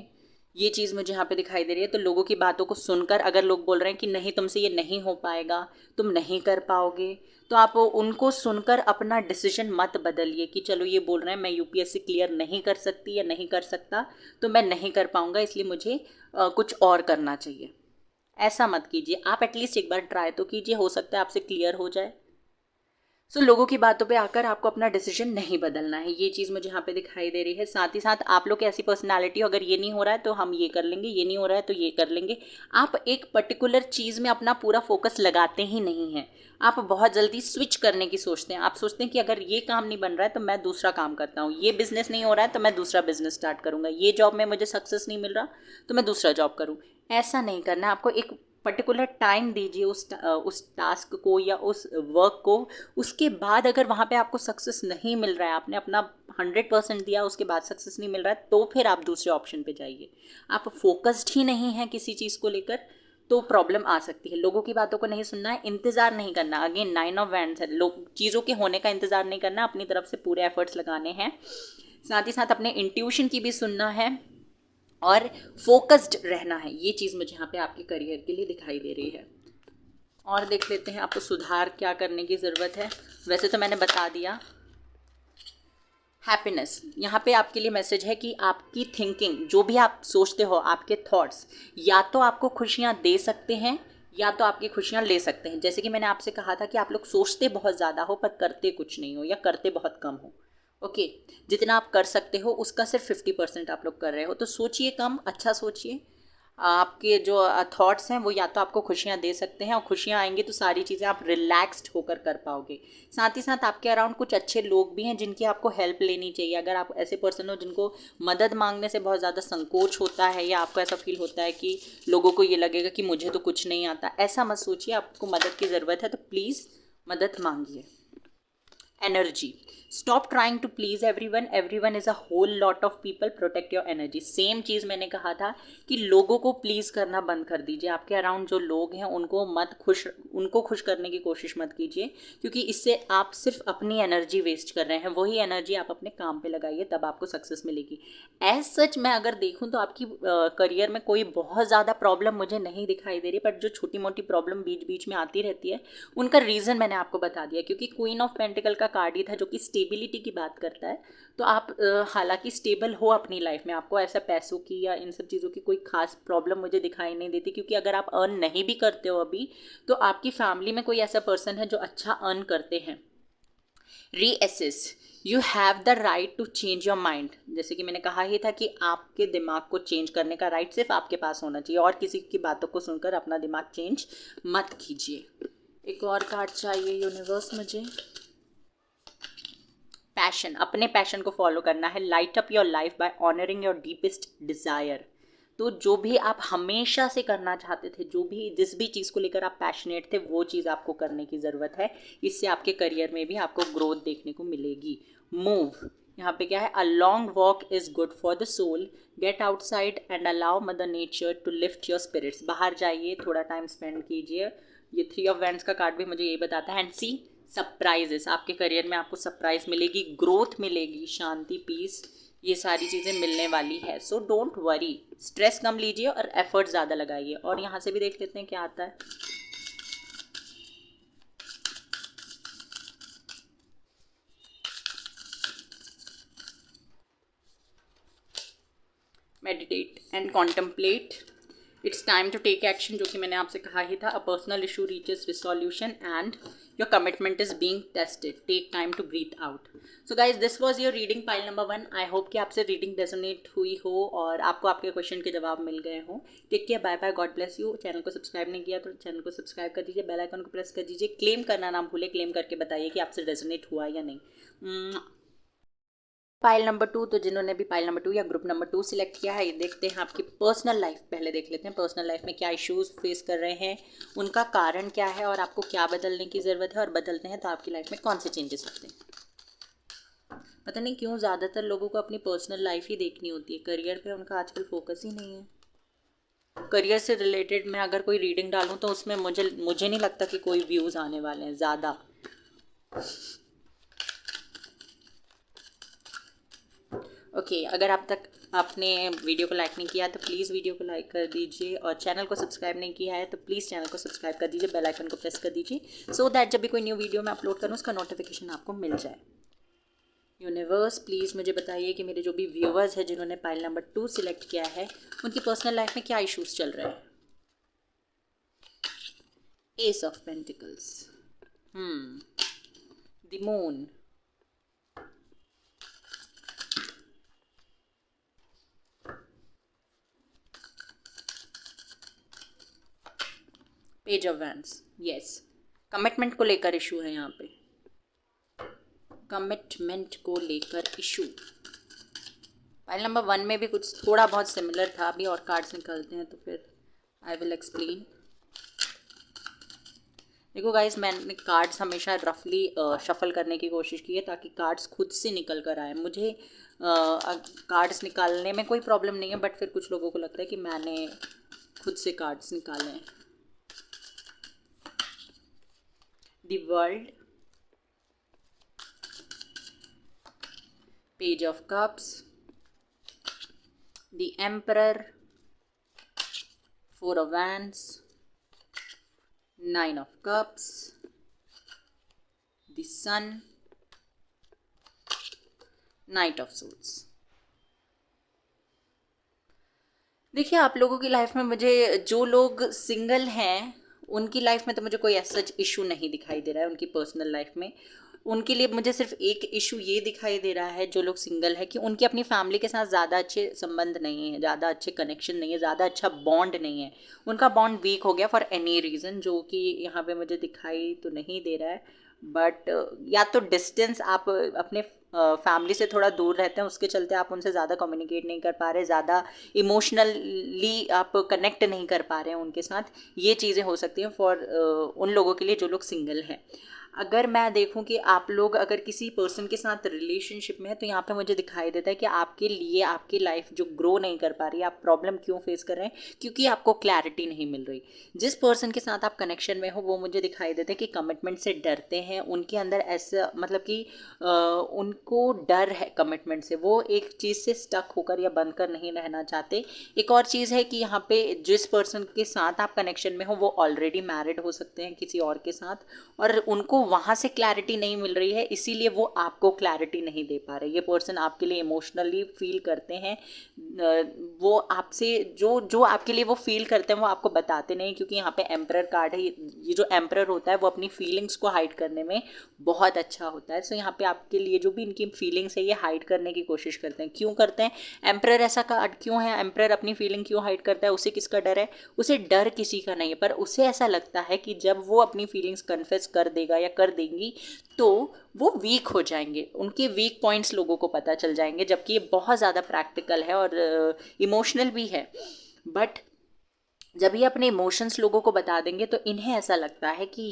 ये चीज़ मुझे यहाँ पे दिखाई दे रही है। तो लोगों की बातों को सुनकर अगर लोग बोल रहे हैं कि नहीं तुमसे ये नहीं हो पाएगा, तुम नहीं कर पाओगे, तो आप उनको सुनकर अपना डिसीजन मत बदलिए कि चलो ये बोल रहे हैं मैं यूपीएससी क्लियर नहीं कर सकती या नहीं कर सकता, तो मैं नहीं कर पाऊँगा, इसलिए मुझे कुछ और करना चाहिए। ऐसा मत कीजिए। आप एटलीस्ट एक बार ट्राई तो कीजिए, हो सकता है आपसे क्लियर हो जाए। सो लोगों की बातों पे आकर आपको अपना डिसीजन नहीं बदलना है, ये चीज़ मुझे यहाँ पे दिखाई दे रही है। साथ ही साथ आप लोग की ऐसी पर्सनालिटी, अगर ये नहीं हो रहा है तो हम ये कर लेंगे, ये नहीं हो रहा है तो ये कर लेंगे। आप एक पर्टिकुलर चीज़ में अपना पूरा फोकस लगाते ही नहीं हैं। आप बहुत जल्दी स्विच करने की सोचते हैं। आप सोचते हैं कि अगर ये काम नहीं बन रहा है तो मैं दूसरा काम करता हूँ, ये बिज़नेस नहीं हो रहा है तो मैं दूसरा बिज़नेस स्टार्ट करूँगा, ये जॉब में मुझे सक्सेस नहीं मिल रहा तो मैं दूसरा जॉब करूँ। ऐसा नहीं करना। आपको एक पर्टिकुलर टाइम दीजिए उस टास्क को या उस वर्क को। उसके बाद अगर वहाँ पे आपको सक्सेस नहीं मिल रहा है, आपने अपना 100% दिया, उसके बाद सक्सेस नहीं मिल रहा है, तो फिर आप दूसरे ऑप्शन पे जाइए। आप फोकस्ड ही नहीं हैं किसी चीज़ को लेकर तो प्रॉब्लम आ सकती है। लोगों की बातों को नहीं सुनना है, इंतज़ार नहीं करना। अगेन 9 ऑफ वैंड्स है, लोग चीज़ों के होने का इंतज़ार नहीं करना, अपनी तरफ से पूरे एफर्ट्स लगाने हैं। साथ ही साथ अपने इंट्यूशन की भी सुनना है और फोकस्ड रहना है। ये चीज़ मुझे यहाँ पे आपके करियर के लिए दिखाई दे रही है। और देख लेते हैं आपको सुधार क्या करने की ज़रूरत है। वैसे तो मैंने बता दिया। हैप्पीनेस, यहाँ पे आपके लिए मैसेज है कि आपकी थिंकिंग, जो भी आप सोचते हो, आपके थॉट्स या तो आपको खुशियाँ दे सकते हैं या तो आपकी खुशियाँ ले सकते हैं। जैसे कि मैंने आपसे कहा था कि आप लोग सोचते बहुत ज़्यादा हो पर करते कुछ नहीं हो या करते बहुत कम हो। ओके, जितना आप कर सकते हो उसका सिर्फ 50% आप लोग कर रहे हो। तो सोचिए कम, अच्छा सोचिए। आपके जो थॉट्स हैं वो या तो आपको खुशियाँ दे सकते हैं, और खुशियाँ आएंगी तो सारी चीज़ें आप रिलैक्स्ड होकर कर पाओगे। साथ ही साथ आपके अराउंड कुछ अच्छे लोग भी हैं जिनकी आपको हेल्प लेनी चाहिए। अगर आप ऐसे पर्सन हो जिनको मदद मांगने से बहुत ज़्यादा संकोच होता है या आपको ऐसा फील होता है कि लोगों को ये लगेगा कि मुझे तो कुछ नहीं आता, ऐसा मत सोचिए। आपको मदद की ज़रूरत है तो प्लीज़ मदद मांगिए। Energy, stop trying to please everyone is a whole lot of people, protect your energy. Same चीज़ मैंने कहा था कि लोगों को प्लीज करना बंद कर दीजिए। आपके अराउंड जो लोग हैं उनको खुश करने की कोशिश मत कीजिए, क्योंकि इससे आप सिर्फ अपनी एनर्जी वेस्ट कर रहे हैं। वही एनर्जी आप अपने काम पे लगाइए, तब आपको सक्सेस मिलेगी। एज सच मैं अगर देखूँ तो आपकी करियर में कोई बहुत ज़्यादा प्रॉब्लम मुझे नहीं दिखाई दे रही, बट जो छोटी मोटी प्रॉब्लम बीच बीच में आती रहती है उनका रीज़न मैंने आपको बता दिया। क्योंकि क्वीन ऑफ पेंटिकल का कार्ड ही था जो कि स्टेबिलिटी की बात करता है। तो आप हालांकि स्टेबल हो अपनी लाइफ में, आपको ऐसा पैसों की या इन सब चीज़ों की कोई खास प्रॉब्लम मुझे दिखाई नहीं देती। क्योंकि अगर आप अर्न नहीं भी करते हो अभी, तो आपकी फैमिली में कोई ऐसा पर्सन है जो अच्छा अर्न करते हैं। Reassess, you have the right to change your mind. जैसे कि मैंने कहा ही था कि आपके दिमाग को चेंज करने का राइट सिर्फ आपके पास होना चाहिए, और किसी की बातों को सुनकर अपना दिमाग चेंज मत कीजिए। एक और कार्ड चाहिए यूनिवर्स मुझे। पैशन, अपने पैशन को फॉलो करना है। Light up your life by honouring your deepest desire. तो जो भी आप हमेशा से करना चाहते थे, जिस भी चीज़ को लेकर आप पैशनेट थे, वो चीज़ आपको करने की ज़रूरत है। इससे आपके करियर में भी आपको ग्रोथ देखने को मिलेगी। मूव, यहाँ पे क्या है, a long walk is good for the soul, get outside and allow mother nature to lift your spirits. बाहर जाइए, थोड़ा टाइम स्पेंड कीजिए। ये 3 ऑफ वैंड्स का कार्ड भी मुझे ये बताता है। एंड सी सरप्राइजेस, आपके करियर में आपको सरप्राइज मिलेगी, ग्रोथ मिलेगी, शांति, पीस, ये सारी चीज़ें मिलने वाली है। सो डोंट वरी, स्ट्रेस कम लीजिए और एफर्ट ज़्यादा लगाइए। और यहाँ से भी देख लेते हैं क्या आता है। Meditate and contemplate, it's time to take action, जो कि मैंने आपसे कहा ही था। A personal issue reaches resolution and your commitment is being tested, take time to breathe out. So guys, this was your reading pile number 1। I hope कि आपसे रीडिंग रेजोनेट हुई हो और आपको आपके क्वेश्चन के जवाब मिल गए हों। Take care, bye bye, God bless you. Channel को सब्सक्राइब नहीं किया तो चैनल को सब्सक्राइब कर दीजिए, बेल आइकन को प्रेस कर दीजिए। क्लेम करना ना भूले, क्लेम करके बताइए कि आपसे रेजोनेट हुआ या नहीं। पाइल नंबर 2, तो जिन्होंने भी पाइल नंबर 2 या ग्रुप नंबर 2 सिलेक्ट किया है, ये देखते हैं आपकी पर्सनल लाइफ। पहले देख लेते हैं पर्सनल लाइफ में क्या इश्यूज फेस कर रहे हैं, उनका कारण क्या है और आपको क्या बदलने की ज़रूरत है, और बदलते हैं तो आपकी लाइफ में कौन से चेंजेस आते हैं। पता नहीं क्यों ज़्यादातर लोगों को अपनी पर्सनल लाइफ ही देखनी होती है, करियर पे उनका आजकल फोकस ही नहीं है। करियर से रिलेटेड मैं अगर कोई रीडिंग डालूँ तो उसमें मुझे नहीं लगता कि कोई व्यूज़ आने वाले हैं ज़्यादा। ओके, अगर आप तक आपने वीडियो को लाइक नहीं किया तो प्लीज़ वीडियो को लाइक कर दीजिए, और चैनल को सब्सक्राइब नहीं किया है तो प्लीज़ चैनल को सब्सक्राइब कर दीजिए, बेल आइकन को प्रेस कर दीजिए, सो दैट जब भी कोई न्यू वीडियो मैं अपलोड करूँ उसका नोटिफिकेशन आपको मिल जाए। यूनिवर्स, प्लीज़ मुझे बताइए कि मेरे जो भी व्यूअर्स हैं जिन्होंने पाइल नंबर 2 सिलेक्ट किया है, उनकी पर्सनल लाइफ में क्या इश्यूज़ चल रहे हैं। S of pentacles, the moon, page of wands, yes, commitment को लेकर इशू है यहाँ पे, कमिटमेंट को लेकर इशू। फाइल नंबर 1 में भी कुछ थोड़ा बहुत सिमिलर था, अभी और कार्ड्स निकलते हैं तो फिर आई विल एक्सप्लेन। देखो गाइस, मैंने कार्ड्स हमेशा रफली शफल करने की कोशिश की है ताकि कार्ड्स खुद से निकल कर आए। मुझे कार्ड्स निकालने में कोई प्रॉब्लम नहीं है, बट फिर कुछ लोगों को लगता है कि मैंने खुद से कार्ड्स निकाले हैं। The world, page of cups, the emperor, 4 of wands, 9 of cups, the sun, knight of swords। देखिए, आप लोगों की लाइफ में मुझे, जो लोग सिंगल हैं उनकी लाइफ में तो मुझे कोई ऐसा इशू नहीं दिखाई दे रहा है। उनकी पर्सनल लाइफ में उनके लिए मुझे सिर्फ एक इशू ये दिखाई दे रहा है, जो लोग सिंगल है, कि उनकी अपनी फैमिली के साथ ज़्यादा अच्छे संबंध नहीं है, ज़्यादा अच्छे कनेक्शन नहीं है, ज़्यादा अच्छा बॉन्ड नहीं है। उनका बॉन्ड वीक हो गया फॉर एनी रीज़न, जो कि यहाँ पे मुझे दिखाई तो नहीं दे रहा है। बट या तो डिस्टेंस, आप अपने फैमिली से थोड़ा दूर रहते हैं, उसके चलते आप उनसे ज़्यादा कम्युनिकेट नहीं कर पा रहे, ज़्यादा इमोशनली आप कनेक्ट नहीं कर पा रहे हैं उनके साथ। ये चीज़ें हो सकती हैं फॉर उन लोगों के लिए जो लोग सिंगल हैं। अगर मैं देखूं कि आप लोग अगर किसी पर्सन के साथ रिलेशनशिप में है, तो यहाँ पे मुझे दिखाई देता है कि आपके लिए आपकी लाइफ जो ग्रो नहीं कर पा रही है, आप प्रॉब्लम क्यों फेस कर रहे हैं, क्योंकि आपको क्लैरिटी नहीं मिल रही। जिस पर्सन के साथ आप कनेक्शन में हो, वो मुझे दिखाई देता है कि कमिटमेंट से डरते हैं। उनके अंदर ऐसा मतलब कि उनको डर है कमिटमेंट से, वो एक चीज़ से स्टक होकर या बंद कर नहीं रहना चाहते। एक और चीज़ है कि यहाँ पे जिस पर्सन के साथ आप कनेक्शन में हो, वो ऑलरेडी मैरिड हो सकते हैं किसी और के साथ, और उनको वहाँ से क्लैरिटी नहीं मिल रही है, इसीलिए वो आपको क्लैरिटी नहीं दे पा रहे। ये पर्सन आपके लिए इमोशनली फील करते हैं, वो आपसे जो जो आपके लिए वो फील करते हैं वो आपको बताते नहीं, क्योंकि यहाँ पे एम्परर कार्ड है। ये जो एम्परर होता है वो अपनी फीलिंग्स को हाइड करने में बहुत अच्छा होता है। सो यहाँ पे आपके लिए जो भी इनकी फीलिंग्स है, ये हाइड करने की कोशिश करते हैं। क्यों करते हैं? एम्परर ऐसा कार्ड क्यों है? एम्परर अपनी फीलिंग क्यों हाइड करता है? उसे किसका डर है? उसे डर किसी का नहीं है, पर उसे ऐसा लगता है कि जब वो अपनी फीलिंग्स कन्फेस कर देगा या कर देंगी तो वो वीक हो जाएंगे, उनके वीक पॉइंट्स लोगों को पता चल जाएंगे, जबकि ये बहुत ज़्यादा प्रैक्टिकल है और इमोशनल भी है। बट जब ये अपने इमोशंस लोगों को बता देंगे तो इन्हें ऐसा लगता है कि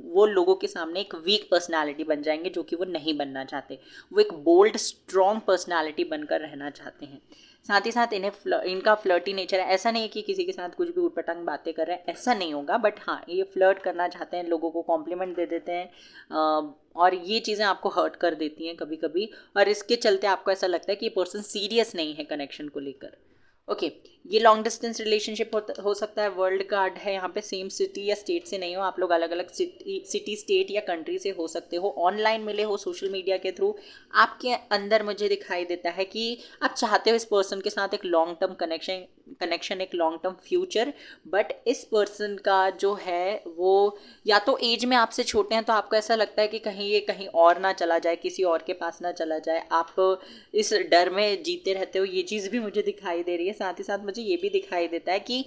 वो लोगों के सामने एक वीक पर्सनालिटी बन जाएंगे, जो कि वो नहीं बनना चाहते। वो एक बोल्ड स्ट्रॉन्ग पर्सनालिटी बनकर रहना चाहते हैं। साथ ही साथ इनका फ्लर्टी नेचर है। ऐसा नहीं है कि किसी के साथ कुछ भी उटपटांग बातें कर रहे हैं, ऐसा नहीं होगा, बट हाँ, ये फ्लर्ट करना चाहते हैं, लोगों को कॉम्प्लीमेंट दे देते हैं, और ये चीज़ें आपको हर्ट कर देती हैं कभी कभी, और इसके चलते आपको ऐसा लगता है कि ये पर्सन सीरियस नहीं है कनेक्शन को लेकर। ओके, ये लॉन्ग डिस्टेंस रिलेशनशिप हो सकता है। वर्ल्ड कार्ड है यहाँ पे, सेम सिटी या स्टेट से नहीं हो, आप लोग अलग अलग सिटी स्टेट या कंट्री से हो सकते हो, ऑनलाइन मिले हो, सोशल मीडिया के थ्रू। आपके अंदर मुझे दिखाई देता है कि आप चाहते हो इस पर्सन के साथ एक लॉन्ग टर्म कनेक्शन, एक लॉन्ग टर्म फ्यूचर। बट इस पर्सन का जो है वो या तो एज में आपसे छोटे हैं, तो आपको ऐसा लगता है कि कहीं ये कहीं और ना चला जाए, किसी और के पास ना चला जाए, आप इस डर में जीते रहते हो। ये चीज़ भी मुझे दिखाई दे रही है। साथ ही साथ मुझे ये भी दिखाई देता है कि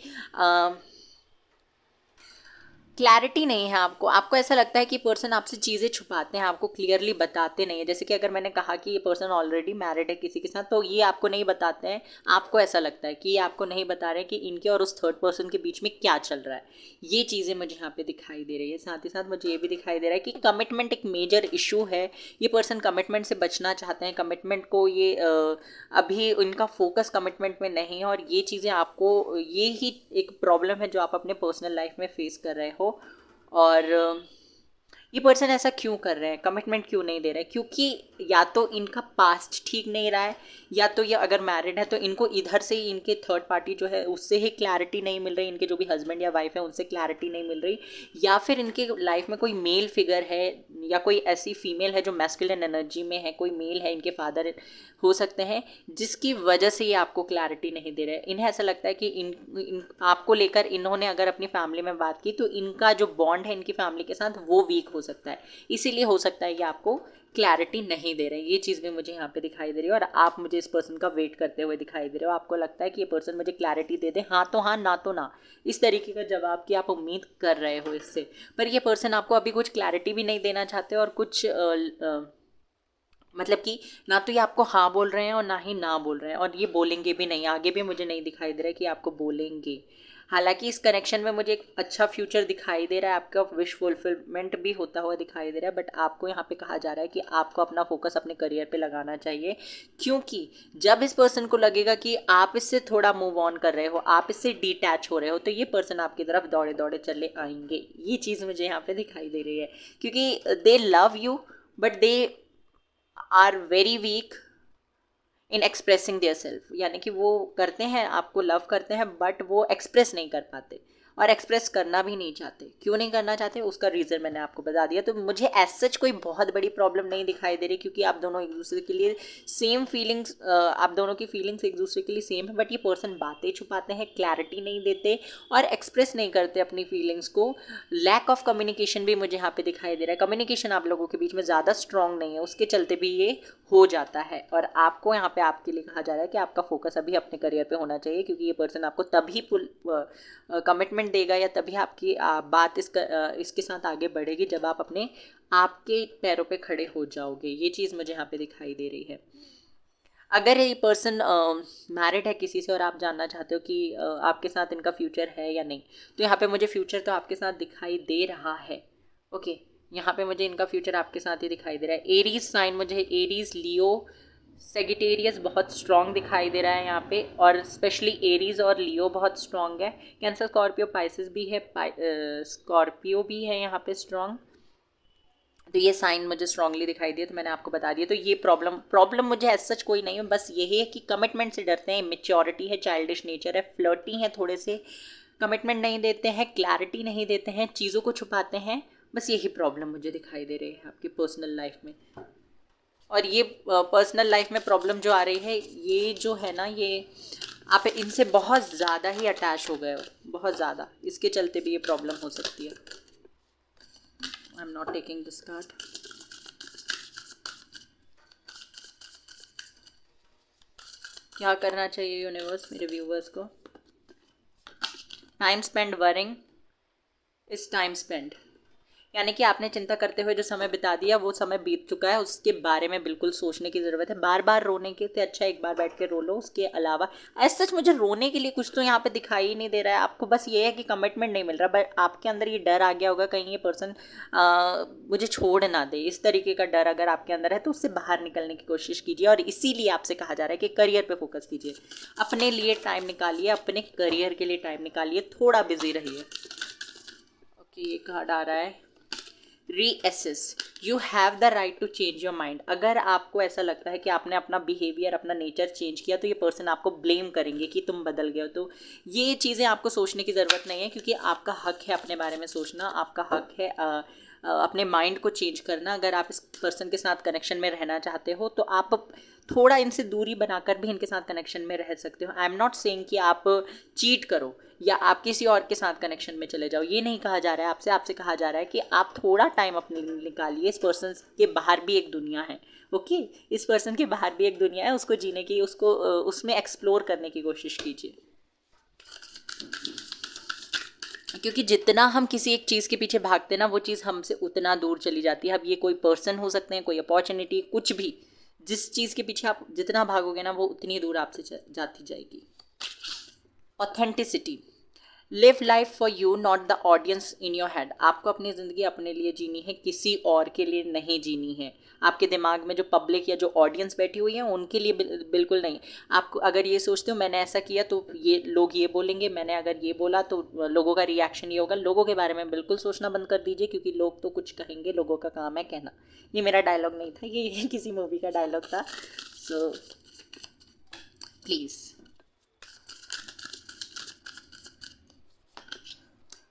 क्लैरिटी नहीं है आपको ऐसा लगता है कि पर्सन आपसे चीज़ें छुपाते हैं, आपको क्लियरली बताते नहीं है। जैसे कि अगर मैंने कहा कि ये पर्सन ऑलरेडी मैरिड है किसी के साथ, तो ये आपको नहीं बताते हैं। आपको ऐसा लगता है कि ये आपको नहीं बता रहे हैं कि इनके और उस थर्ड पर्सन के बीच में क्या चल रहा है। ये चीज़ें मुझे यहाँ पे दिखाई दे रही है। साथ ही साथ मुझे ये भी दिखाई दे रहा है कि कमिटमेंट एक मेजर इशू है। ये पर्सन कमिटमेंट से बचना चाहते हैं, कमिटमेंट को ये अभी इनका फोकस कमिटमेंट में नहीं है, और ये चीज़ें आपको, ये ही एक प्रॉब्लम है जो आप अपने पर्सनल लाइफ में फेस कर रहे हो। और ये पर्सन ऐसा क्यों कर रहे हैं, कमिटमेंट क्यों नहीं दे रहे हैं? क्योंकि या तो इनका पास्ट ठीक नहीं रहा है, या तो ये अगर मैरिड है तो इनको इधर से ही इनके थर्ड पार्टी जो है उससे ही क्लैरिटी नहीं मिल रही, इनके जो भी हस्बैंड या वाइफ है उनसे क्लैरिटी नहीं मिल रही, या फिर इनके लाइफ में कोई मेल फिगर है या कोई ऐसी फीमेल है जो मैस्कुलिन एनर्जी में है, कोई मेल है, इनके हो सकते हैं, जिसकी वजह से ये आपको क्लैरिटी नहीं दे रहे हैं। इन्हें ऐसा लगता है कि इन आपको लेकर इन्होंने अगर अपनी फैमिली में बात की तो इनका जो बॉन्ड है इनकी फैमिली के साथ वो वीक हो सकता है, इसीलिए हो सकता है ये आपको क्लैरिटी नहीं दे रहे हैं। ये चीज़ भी मुझे यहाँ पे दिखाई दे रही है और आप मुझे इस पर्सन का वेट करते हुए दिखाई दे रहे हो। आपको लगता है कि ये पर्सन मुझे क्लैरिटी दे दे, हाँ तो हाँ, ना तो ना, इस तरीके का जवाब की आप उम्मीद कर रहे हो इससे। पर ये पर्सन आपको अभी कुछ क्लैरिटी भी नहीं देना चाहते और कुछ मतलब कि ना तो ये आपको हाँ बोल रहे हैं और ना ही ना बोल रहे हैं, और ये बोलेंगे भी नहीं, आगे भी मुझे नहीं दिखाई दे रहा है कि आपको बोलेंगे। हालांकि इस कनेक्शन में मुझे एक अच्छा फ्यूचर दिखाई दे रहा है, आपका विश फुलफिलमेंट भी होता हुआ दिखाई दे रहा है, बट आपको यहाँ पे कहा जा रहा है कि आपको अपना फोकस अपने करियर पे लगाना चाहिए, क्योंकि जब इस पर्सन को लगेगा कि आप इससे थोड़ा मूव ऑन कर रहे हो, आप इससे डिटैच हो रहे हो, तो ये पर्सन आपकी तरफ दौड़े दौड़े चले आएंगे। ये चीज़ मुझे यहाँ पे दिखाई दे रही है, क्योंकि they love you but they are very weak in expressing their self, यानी कि वो करते हैं, आपको लव करते हैं, बट वो एक्सप्रेस नहीं कर पाते और एक्सप्रेस करना भी नहीं चाहते। क्यों नहीं करना चाहते उसका रीज़न मैंने आपको बता दिया। तो मुझे एज सच कोई बहुत बड़ी प्रॉब्लम नहीं दिखाई दे रही, क्योंकि आप दोनों एक दूसरे के लिए सेम फीलिंग्स, आप दोनों की फीलिंग्स एक दूसरे के लिए सेम है, बट ये पर्सन बातें छुपाते हैं, क्लैरिटी नहीं देते और एक्सप्रेस नहीं करते अपनी फीलिंग्स को। लैक ऑफ कम्युनिकेशन भी मुझे यहाँ पे दिखाई दे रहा है, कम्युनिकेशन आप लोगों के बीच में ज़्यादा स्ट्रॉन्ग नहीं है, उसके चलते भी ये हो जाता है। और आपको यहाँ पे आपके लिए कहा जा रहा है कि आपका फोकस अभी अपने करियर पे होना चाहिए, क्योंकि ये पर्सन आपको तभी कमिटमेंट देगा या तभी आपकी बात इसके साथ आगे बढ़ेगी जब आप अपने आपके पैरों पे खड़े हो जाओगे। ये चीज़ मुझे यहाँ पे दिखाई दे रही है। अगर ये पर्सन मैरिड है किसी से और आप जानना चाहते हो कि आपके साथ इनका फ्यूचर है या नहीं, तो यहाँ पे मुझे फ्यूचर तो आपके साथ दिखाई दे रहा है। ओके, यहाँ पे मुझे इनका फ्यूचर आपके साथ ही दिखाई दे रहा है। एरीज साइन, मुझे एरीज, लियो, सेगिटेरियस बहुत स्ट्रॉन्ग दिखाई दे रहा है यहाँ पे, और स्पेशली एरीज और लियो बहुत स्ट्रॉन्ग है। कैंसर, स्कॉर्पियो, पाइसिस भी है, स्कॉर्पियो भी है यहाँ पे स्ट्रॉन्ग। तो ये साइन मुझे स्ट्रांगली दिखाई दिया, तो मैंने आपको बता दिया। तो ये प्रॉब्लम मुझे एज सच कोई नहीं है, बस यही है कि कमिटमेंट से डरते हैं, मेच्योरिटी है, चाइल्डिश नेचर है, फ्लर्टी है थोड़े से, कमिटमेंट नहीं देते हैं, क्लैरिटी नहीं देते हैं, चीज़ों को छुपाते हैं, बस यही प्रॉब्लम मुझे दिखाई दे रही है आपकी पर्सनल लाइफ में। और ये पर्सनल लाइफ में प्रॉब्लम जो आ रही है, ये जो है ना, ये आप इनसे बहुत ज़्यादा ही अटैच हो गए हो, बहुत ज़्यादा, इसके चलते भी ये प्रॉब्लम हो सकती है। I am not taking this card. क्या करना चाहिए यूनिवर्स मेरे व्यूवर्स को? Time spend worrying is time spend, यानी कि आपने चिंता करते हुए जो समय बिता दिया वो समय बीत चुका है, उसके बारे में बिल्कुल सोचने की ज़रूरत है। बार बार रोने के से अच्छा एक बार बैठ के रो लो। उसके अलावा ऐसा सच मुझे रोने के लिए कुछ तो यहाँ पे दिखाई ही नहीं दे रहा है आपको, बस ये है कि कमिटमेंट नहीं मिल रहा, बट आपके अंदर ये डर आ गया होगा कहीं ये पर्सन मुझे छोड़ ना दे, इस तरीके का डर अगर आपके अंदर है तो उससे बाहर निकलने की कोशिश कीजिए। और इसीलिए आपसे कहा जा रहा है कि करियर पे फोकस कीजिए, अपने लिए टाइम निकालिए, अपने करियर के लिए टाइम निकालिए, थोड़ा बिजी रहिए। ओके, ये कार्ड आ रहा है reassess, you have the right to change your mind. अगर आपको ऐसा लगता है कि आपने अपना बिहेवियर, अपना नेचर चेंज किया, तो ये पर्सन आपको ब्लेम करेंगे कि तुम बदल गए हो। तो ये चीज़ें आपको सोचने की ज़रूरत नहीं है, क्योंकि आपका हक है अपने बारे में सोचना, आपका हक है अपने माइंड को चेंज करना। अगर आप इस पर्सन के साथ कनेक्शन में रहना चाहते हो तो आप थोड़ा इनसे दूरी बनाकर भी इनके साथ कनेक्शन में रह सकते हो। आई एम नॉट सेइंग कि आप चीट करो या आप किसी और के साथ कनेक्शन में चले जाओ, ये नहीं कहा जा रहा है आपसे। आपसे कहा जा रहा है कि आप थोड़ा टाइम अपने लिए निकालिए। इस पर्सन के बाहर भी एक दुनिया है, ओके, इस पर्सन के बाहर भी एक दुनिया है, उसको जीने की, उसको उसमें एक्सप्लोर करने की कोशिश कीजिए। क्योंकि जितना हम किसी एक चीज़ के पीछे भागते ना, वो चीज़ हमसे उतना दूर चली जाती है। अब ये कोई पर्सन हो सकते हैं, कोई अपॉर्चुनिटी, कुछ भी, जिस चीज़ के पीछे आप जितना भागोगे ना, वो उतनी दूर आपसे जाती जाएगी। Authenticity, live life for you not the audience in your head. आपको अपनी ज़िंदगी अपने लिए जीनी है, किसी और के लिए नहीं जीनी है। आपके दिमाग में जो पब्लिक या जो ऑडियंस बैठी हुई है उनके लिए बिल्कुल नहीं। आपको अगर ये सोचते हो मैंने ऐसा किया तो ये लोग ये बोलेंगे, मैंने अगर ये बोला तो लोगों का रिएक्शन ये होगा, लोगों के बारे में बिल्कुल सोचना बंद कर दीजिए, क्योंकि लोग तो कुछ कहेंगे, लोगों का काम है कहना। ये मेरा डायलॉग नहीं था, ये किसी मूवी का डायलॉग था। सो प्लीज़,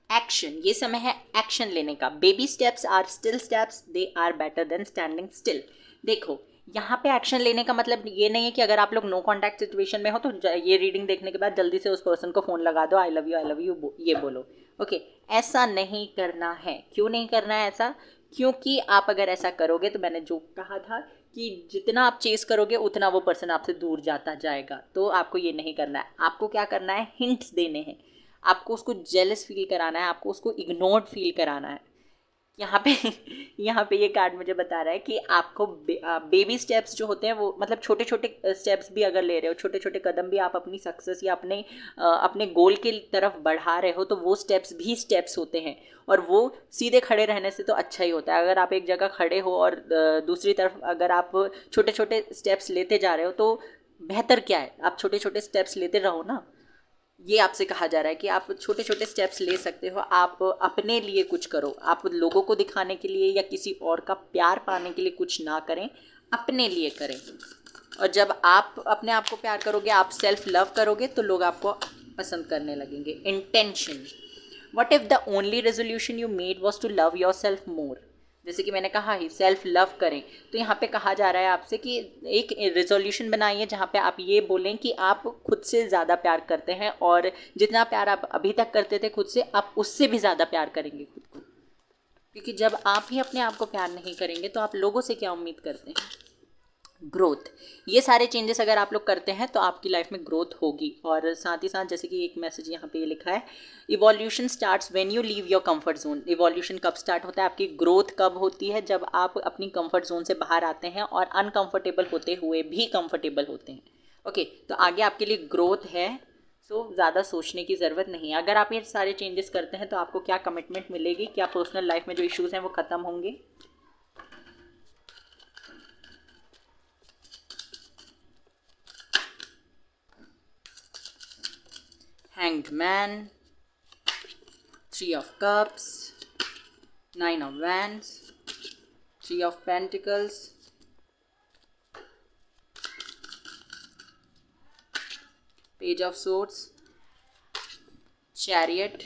एक्शन, ये समय है एक्शन लेने का। Baby steps are still steps, they are better than standing still. देखो, यहाँ पे एक्शन लेने का मतलब ये नहीं है कि अगर आप लोग नो कॉन्टैक्ट सिचुएशन में हो तो ये रीडिंग देखने के बाद जल्दी से उस पर्सन को फ़ोन लगा दो, आई लव यू ये बोलो। ओके, ऐसा नहीं करना है। क्यों नहीं करना है ऐसा? क्योंकि आप अगर ऐसा करोगे तो मैंने जो कहा था कि जितना आप चेस करोगे उतना वो पर्सन आपसे दूर जाता जाएगा। तो आपको ये नहीं करना है। आपको क्या करना है? हिंट्स देने हैं। आपको उसको जेलस फील कराना है, आपको उसको इग्नोर्ड फील कराना है। यहाँ पे यहाँ पे ये कार्ड मुझे बता रहा है कि आपको बेबी स्टेप्स जो होते हैं वो मतलब छोटे छोटे स्टेप्स भी अगर ले रहे हो, छोटे छोटे कदम भी आप अपनी सक्सेस या अपने गोल की तरफ बढ़ा रहे हो, तो वो स्टेप्स भी स्टेप्स होते हैं। और वो सीधे खड़े रहने से तो अच्छा ही होता है। अगर आप एक जगह खड़े हो और दूसरी तरफ अगर आप छोटे छोटे स्टेप्स लेते जा रहे हो तो बेहतर क्या है? आप छोटे छोटे स्टेप्स लेते रहो ना। ये आपसे कहा जा रहा है कि आप छोटे छोटे स्टेप्स ले सकते हो। आप अपने लिए कुछ करो। आप लोगों को दिखाने के लिए या किसी और का प्यार पाने के लिए कुछ ना करें, अपने लिए करें। और जब आप अपने आप को प्यार करोगे, आप सेल्फ लव करोगे, तो लोग आपको पसंद करने लगेंगे। Intention. What if the only resolution you made was to love yourself more? जैसे कि मैंने कहा ही सेल्फ लव करें, तो यहाँ पे कहा जा रहा है आपसे कि एक रेजोल्यूशन बनाइए जहाँ पे आप ये बोलें कि आप खुद से ज़्यादा प्यार करते हैं, और जितना प्यार आप अभी तक करते थे खुद से, आप उससे भी ज़्यादा प्यार करेंगे खुद को। क्योंकि जब आप ही अपने आप को प्यार नहीं करेंगे तो आप लोगों से क्या उम्मीद करते हैं? ग्रोथ। ये सारे चेंजेस अगर आप लोग करते हैं तो आपकी लाइफ में ग्रोथ होगी। और साथ ही साथ जैसे कि एक मैसेज यहाँ पे ये लिखा है, evolution starts when you leave your comfort zone. Evolution कब स्टार्ट होता है? आपकी ग्रोथ कब होती है? जब आप अपनी कंफर्ट जोन से बाहर आते हैं और अनकंफर्टेबल होते हुए भी कंफर्टेबल होते हैं। ओके, तो आगे आपके लिए ग्रोथ है। सो ज़्यादा सोचने की ज़रूरत नहीं है। अगर आप ये सारे चेंजेस करते हैं तो आपको क्या कमिटमेंट मिलेगी, क्या पर्सनल लाइफ में जो इश्यूज़ हैं वो ख़त्म होंगे। Hanged man, Three of Cups, Nine of Wands, Three of Pentacles, Page of Swords, Chariot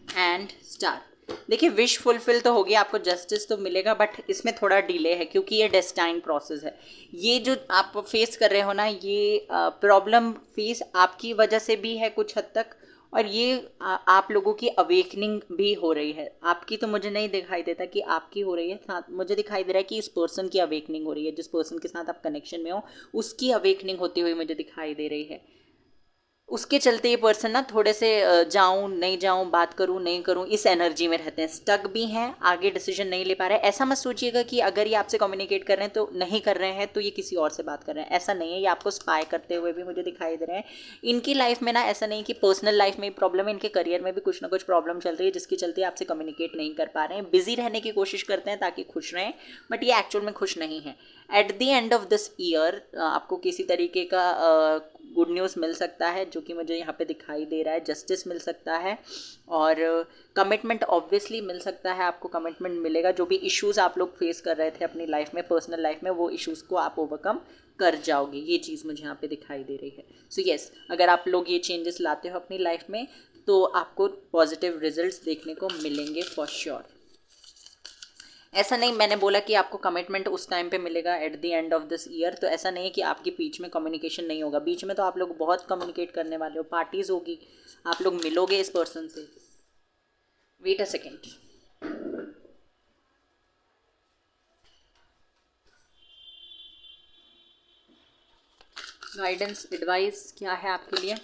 and star. देखिए, विश फुलफिल तो होगी, आपको जस्टिस तो मिलेगा, बट इसमें थोड़ा डिले है क्योंकि ये डेस्टाइन प्रोसेस है। ये जो आप फेस कर रहे हो ना, ये प्रॉब्लम फेस आपकी वजह से भी है कुछ हद तक, और ये आप लोगों की अवेकनिंग भी हो रही है। आपकी तो मुझे नहीं दिखाई देता कि आपकी हो रही है, साथ मुझे दिखाई दे रहा है कि इस पर्सन की अवेकनिंग हो रही है। जिस पर्सन के साथ आप कनेक्शन में हो उसकी अवेकनिंग होती हुई मुझे दिखाई दे रही है। उसके चलते ये पर्सन ना थोड़े से जाऊं नहीं जाऊं, बात करूं नहीं करूं, इस एनर्जी में रहते हैं, स्टक भी हैं, आगे डिसीजन नहीं ले पा रहे हैं। ऐसा मत सोचिएगा कि अगर ये आपसे कम्युनिकेट कर रहे हैं तो नहीं कर रहे हैं तो ये किसी और से बात कर रहे हैं। ऐसा नहीं है, ये आपको स्पाई करते हुए भी मुझे दिखाई दे रहे हैं। इनकी लाइफ में ना ऐसा नहीं कि पर्सनल लाइफ में प्रॉब्लम है, इनके करियर में भी कुछ ना कुछ प्रॉब्लम चल रही है जिसके चलते आपसे कम्युनिकेट नहीं कर पा रहे हैं। बिजी रहने की कोशिश करते हैं ताकि खुश रहें, बट ये एक्चुअल में खुश नहीं है। At the end of this year आपको किसी तरीके का गुड न्यूज़ मिल सकता है, जो कि मुझे यहाँ पे दिखाई दे रहा है। जस्टिस मिल सकता है और कमिटमेंट ऑब्वियसली मिल सकता है। आपको कमिटमेंट मिलेगा। जो भी इश्यूज़ आप लोग फेस कर रहे थे अपनी लाइफ में, पर्सनल लाइफ में, वो इश्यूज़ को आप ओवरकम कर जाओगे। ये चीज़ मुझे यहाँ पे दिखाई दे रही है। सो येस, अगर आप लोग ये चेंजेस लाते हो अपनी लाइफ में तो आपको पॉजिटिव रिजल्ट्स देखने को मिलेंगे फॉर श्योर। ऐसा नहीं मैंने बोला कि आपको कमिटमेंट उस टाइम पे मिलेगा at the end of this year, तो ऐसा नहीं है कि आपके बीच में कम्युनिकेशन नहीं होगा। बीच में तो आप लोग बहुत कम्युनिकेट करने वाले हो, पार्टीज होगी, आप लोग मिलोगे इस पर्सन से। Wait a second. Guidance advice क्या है आपके लिए?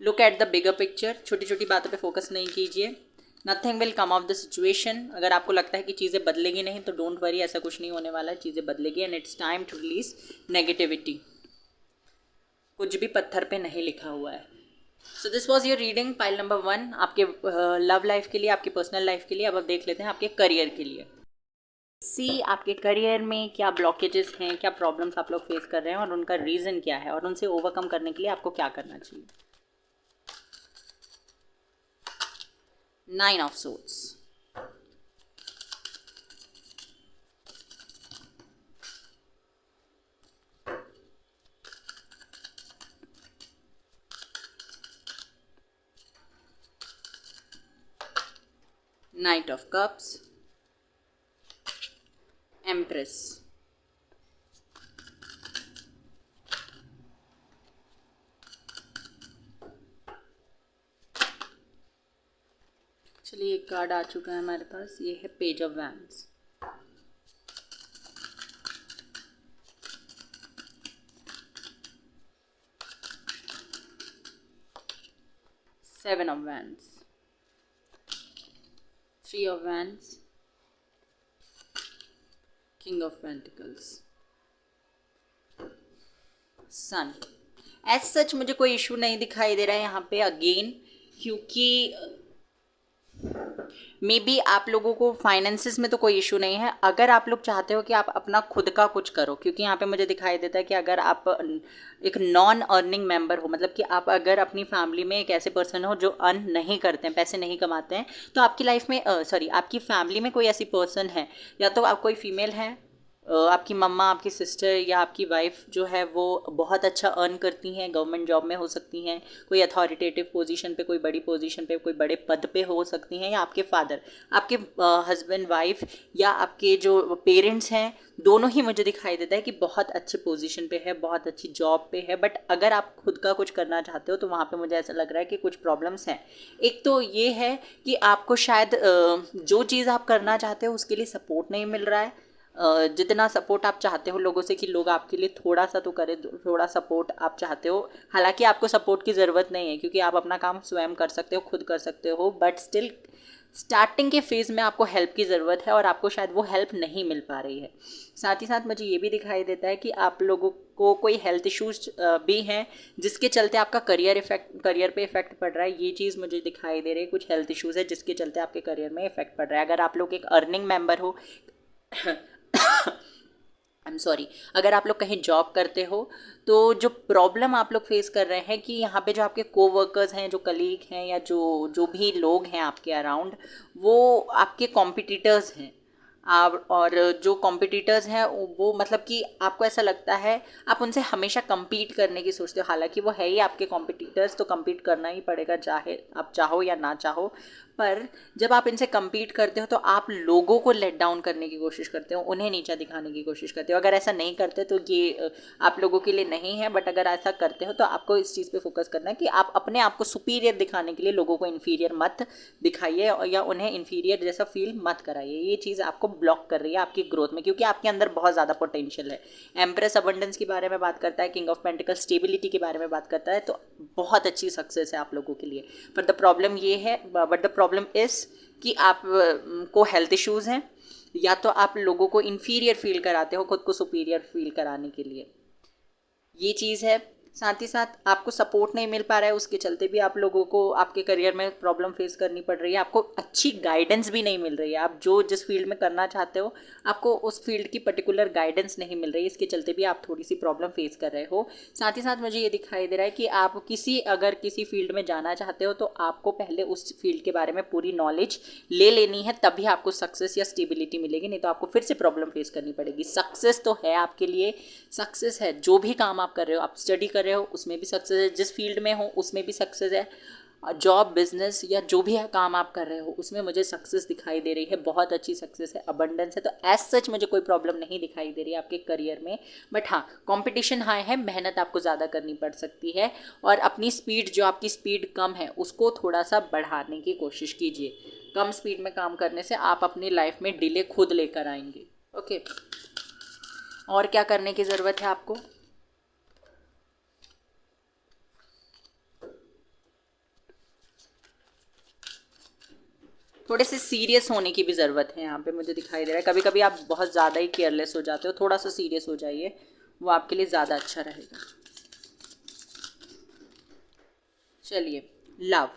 Look at the bigger picture. छोटी छोटी बातों पे फोकस नहीं कीजिए। Nothing will come of the situation. अगर आपको लगता है कि चीज़ें बदलेगी नहीं तो डोंट वरी, ऐसा कुछ नहीं होने वाला है, चीज़ें बदलेगी। And it's time to release negativity. कुछ भी पत्थर पे नहीं लिखा हुआ है। So this was your reading pile number 1 आपके लव लाइफ के लिए, आपकी पर्सनल लाइफ के लिए। अब देख लेते हैं आपके करियर के लिए। सी, आपके करियर में क्या ब्लॉकेजेस हैं, क्या प्रॉब्लम्स आप लोग फेस कर रहे हैं और उनका रीज़न क्या है, और उनसे ओवरकम करने के लिए आपको क्या करना चाहिए। 9 of swords, night of cups, empress, चलिए एक कार्ड आ चुका है हमारे पास, ये है page of wands. Seven of wands, three of wands, king of pentacles, sun. As such मुझे कोई इशू नहीं दिखाई दे रहा है यहाँ पे अगेन, क्योंकि मे बी आप लोगों को फाइनेंसिस में तो कोई इशू नहीं है। अगर आप लोग चाहते हो कि आप अपना खुद का कुछ करो, क्योंकि यहाँ पे मुझे दिखाई देता है कि अगर आप एक नॉन अर्निंग मेंबर हो, मतलब कि आप अगर अपनी फैमिली में एक ऐसे पर्सन हो जो अर्न नहीं करते हैं, पैसे नहीं कमाते हैं, तो आपकी लाइफ में आपकी फैमिली में कोई ऐसी पर्सन है, या तो आप कोई फीमेल है, आपकी मम्मा, आपकी सिस्टर या आपकी वाइफ जो है वो बहुत अच्छा अर्न करती हैं, गवर्नमेंट जॉब में हो सकती हैं, कोई अथॉरिटेटिव पोजीशन पे, कोई बड़ी पोजीशन पे, कोई बड़े पद पे हो सकती हैं, या आपके फादर, आपके हस्बैंड वाइफ, या आपके जो पेरेंट्स हैं, दोनों ही मुझे दिखाई देता है कि बहुत अच्छे पोजीशन पे है, बहुत अच्छी जॉब पे है। बट अगर आप खुद का कुछ करना चाहते हो तो वहाँ पे मुझे ऐसा लग रहा है कि कुछ प्रॉब्लम्स हैं। एक तो ये है कि आपको शायद जो चीज़ आप करना चाहते हो उसके लिए सपोर्ट नहीं मिल रहा है, जितना सपोर्ट आप चाहते हो लोगों से कि लोग आपके लिए थोड़ा सा तो करें, थोड़ा सपोर्ट आप चाहते हो। हालांकि आपको सपोर्ट की ज़रूरत नहीं है, क्योंकि आप अपना काम स्वयं कर सकते हो, खुद कर सकते हो, बट स्टिल स्टार्टिंग के फेज़ में आपको हेल्प की ज़रूरत है और आपको शायद वो हेल्प नहीं मिल पा रही है। साथ ही साथ मुझे ये भी दिखाई देता है कि आप लोगों को कोई हेल्थ इश्यूज भी हैं, जिसके चलते आपका करियर पे इफेक्ट पड़ रहा है। ये चीज़ मुझे दिखाई दे रही है, कुछ हेल्थ इश्यूज़ है जिसके चलते आपके करियर में इफेक्ट पड़ रहा है। अगर आप लोग एक अर्निंग मेंबर हो आई एम सॉरी, अगर आप लोग कहीं जॉब करते हो तो जो प्रॉब्लम आप लोग फेस कर रहे हैं कि यहाँ पे जो आपके कोवर्कर्स हैं, जो कलीग हैं, या जो जो भी लोग हैं आपके अराउंड, वो आपके कॉम्पिटिटर्स हैं। आप और जो कॉम्पिटिटर्स हैं वो मतलब कि आपको ऐसा लगता है आप उनसे हमेशा compete करने की सोचते हो। हालांकि वो है ही आपके कॉम्पिटिटर्स, तो compete करना ही पड़ेगा, चाहे आप चाहो या ना चाहो। पर जब आप इनसे compete करते हो तो आप लोगों को लेट डाउन करने की कोशिश करते हो, उन्हें नीचा दिखाने की कोशिश करते हो। अगर ऐसा नहीं करते तो ये आप लोगों के लिए नहीं है, बट अगर ऐसा करते हो तो आपको इस चीज़ पे फोकस करना है कि आप अपने आप को सुपीरियर दिखाने के लिए लोगों को इन्फीरियर मत दिखाइए, या उन्हें इन्फीरियर जैसा फील मत कराइए। ये चीज़ आपको ब्लॉक कर रही है आपकी ग्रोथ में, क्योंकि आपके अंदर बहुत ज़्यादा पोटेंशियल है। एम्प्रेस अबंडेंस के बारे में बात करता है, किंग ऑफ पेंटिकल स्टेबिलिटी के बारे में बात करता है, तो बहुत अच्छी सक्सेस है आप लोगों के लिए। पर द प्रॉब्लम ये है, बट द प्रॉब्लम इज़ कि आप को हेल्थ इश्यूज़ हैं, या तो आप लोगों को इन्फीरियर फील कराते हो खुद को सुपीरियर फील कराने के लिए, ये चीज़ है। साथ ही साथ आपको सपोर्ट नहीं मिल पा रहा है, उसके चलते भी आप लोगों को आपके करियर में प्रॉब्लम फेस करनी पड़ रही है। आपको अच्छी गाइडेंस भी नहीं मिल रही है, आप जो जिस फील्ड में करना चाहते हो आपको उस फील्ड की पर्टिकुलर गाइडेंस नहीं मिल रही है, इसके चलते भी आप थोड़ी सी प्रॉब्लम फेस कर रहे हो। साथ ही साथ मुझे ये दिखाई दे रहा है कि आप अगर किसी फील्ड में जाना चाहते हो तो आपको पहले उस फील्ड के बारे में पूरी नॉलेज ले लेनी है, तभी आपको सक्सेस या स्टेबिलिटी मिलेगी, नहीं तो आपको फिर से प्रॉब्लम फेस करनी पड़ेगी। सक्सेस तो है आपके लिए, सक्सेस है, जो भी काम आप कर रहे हो, आप स्टडी कर रहे हो उसमें भी सक्सेस है, जिस फील्ड में हो उसमें भी सक्सेस है, जॉब, बिजनेस या जो भी काम आप कर रहे हो उसमें मुझे सक्सेस दिखाई दे रही है, बहुत अच्छी सक्सेस है, अबंडेंस है। तो एज सच मुझे कोई प्रॉब्लम नहीं दिखाई दे रही है आपके करियर में। बट हाँ, कंपटीशन हाई है, मेहनत आपको ज़्यादा करनी पड़ सकती है, और अपनी स्पीड, जो आपकी स्पीड कम है उसको थोड़ा सा बढ़ाने की कोशिश कीजिए। कम स्पीड में काम करने से आप अपनी लाइफ में डिले खुद लेकर आएंगे। ओके, और क्या करने की ज़रूरत है आपको? थोड़े से सीरियस होने की भी ज़रूरत है यहाँ पे, मुझे दिखाई दे रहा है। कभी कभी आप बहुत ज़्यादा ही केयरलेस हो जाते हो, थोड़ा सा सीरियस हो जाइए, वो आपके लिए ज़्यादा अच्छा रहेगा। चलिए, love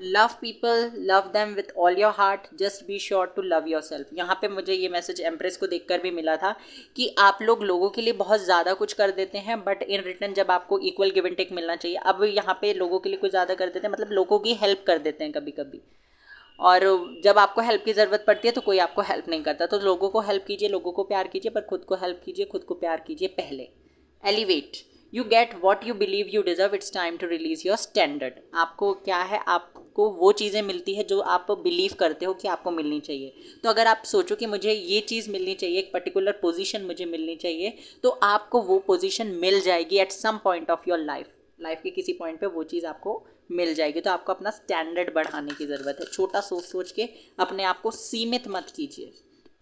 love people, love them with all your heart, just be sure to love yourself. यहाँ पे मुझे ये मैसेज एम्प्रेस को देखकर भी मिला था कि आप लोग लोगों के लिए बहुत ज़्यादा कुछ कर देते हैं, बट इन रिटर्न जब आपको इक्वल गिव एंड टेक मिलना चाहिए, अब यहाँ पे लोगों के लिए कुछ ज़्यादा कर देते हैं, मतलब लोगों की हेल्प कर देते हैं कभी कभी, और जब आपको हेल्प की ज़रूरत पड़ती है तो कोई आपको हेल्प नहीं करता। तो लोगों को हेल्प कीजिए, लोगों को प्यार कीजिए, पर खुद को हेल्प कीजिए, खुद को प्यार कीजिए पहले। Elevate, you get what you believe you deserve, it's time to release your standard. आपको क्या है, आपको वो चीज़ें मिलती है जो आप बिलीव करते हो कि आपको मिलनी चाहिए। तो अगर आप सोचो कि मुझे ये चीज़ मिलनी चाहिए, एक पर्टिकुलर पोजीशन मुझे मिलनी चाहिए, तो आपको वो पोजीशन मिल जाएगी at some point of your life. Life के किसी पॉइंट पे वो चीज़ आपको मिल जाएगी। तो आपको अपना स्टैंडर्ड बढ़ाने की ज़रूरत है। छोटा सोच सोच के अपने आप को सीमित मत कीजिए।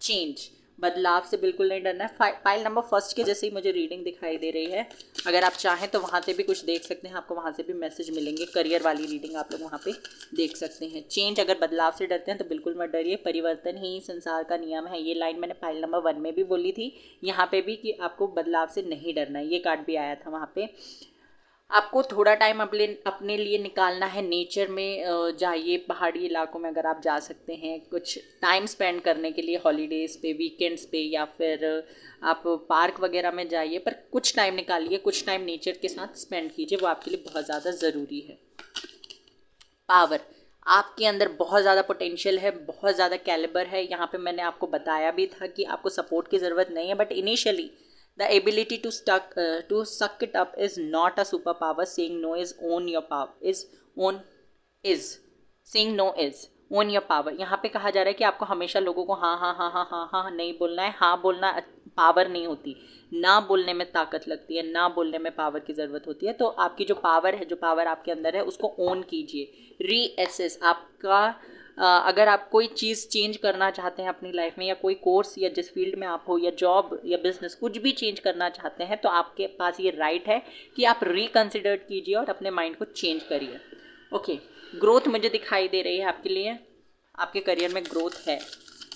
चेंज, बदलाव से बिल्कुल नहीं डरना है। फाइल नंबर फर्स्ट के जैसे ही मुझे रीडिंग दिखाई दे रही है, अगर आप चाहें तो वहाँ से भी कुछ देख सकते हैं, आपको वहाँ से भी मैसेज मिलेंगे। करियर वाली रीडिंग आप लोग वहाँ पे देख सकते हैं। चेंज, अगर बदलाव से डरते हैं तो बिल्कुल मत डरिए, परिवर्तन ही संसार का नियम है। ये लाइन मैंने फाइल नंबर 1 में भी बोली थी, यहाँ पे भी, कि आपको बदलाव से नहीं डरना है। ये कार्ड भी आया था वहाँ पे। आपको थोड़ा टाइम अपने लिए निकालना है। नेचर में जाइए, पहाड़ी इलाकों में अगर आप जा सकते हैं कुछ टाइम स्पेंड करने के लिए, हॉलीडेज़ पे, वीकेंड्स पे, या फिर आप पार्क वगैरह में जाइए, पर कुछ टाइम निकालिए, कुछ टाइम नेचर के साथ स्पेंड कीजिए, वो आपके लिए बहुत ज़्यादा ज़रूरी है। पावर, आपके अंदर बहुत ज़्यादा पोटेंशियल है, बहुत ज़्यादा कैलिबर है। यहाँ पे मैंने आपको बताया भी था कि आपको सपोर्ट की ज़रूरत नहीं है, but initially the ability to suck it up is not a superpower. Saying no is own your power is own is saying no is own your power. यहाँ पे कहा जा रहा है कि आपको हमेशा लोगों को हाँ हाँ हाँ हाँ हाँ हाँ नहीं बोलना है। हाँ बोलना पावर नहीं होती, ना बोलने में ताकत लगती है, ना बोलने में पावर की ज़रूरत होती है। तो आपकी जो पावर है, जो पावर आपके अंदर है, उसको ओन कीजिए। रीएसेस, आपका अगर आप कोई चीज़ चेंज करना चाहते हैं अपनी लाइफ में, या कोई कोर्स, या जिस फील्ड में आप हो, या जॉब या बिजनेस, कुछ भी चेंज करना चाहते हैं, तो आपके पास ये राइट है कि आप रिकंसिडर कीजिए और अपने माइंड को चेंज करिए। ओके, ग्रोथ मुझे दिखाई दे रही है आपके लिए, आपके करियर में ग्रोथ है।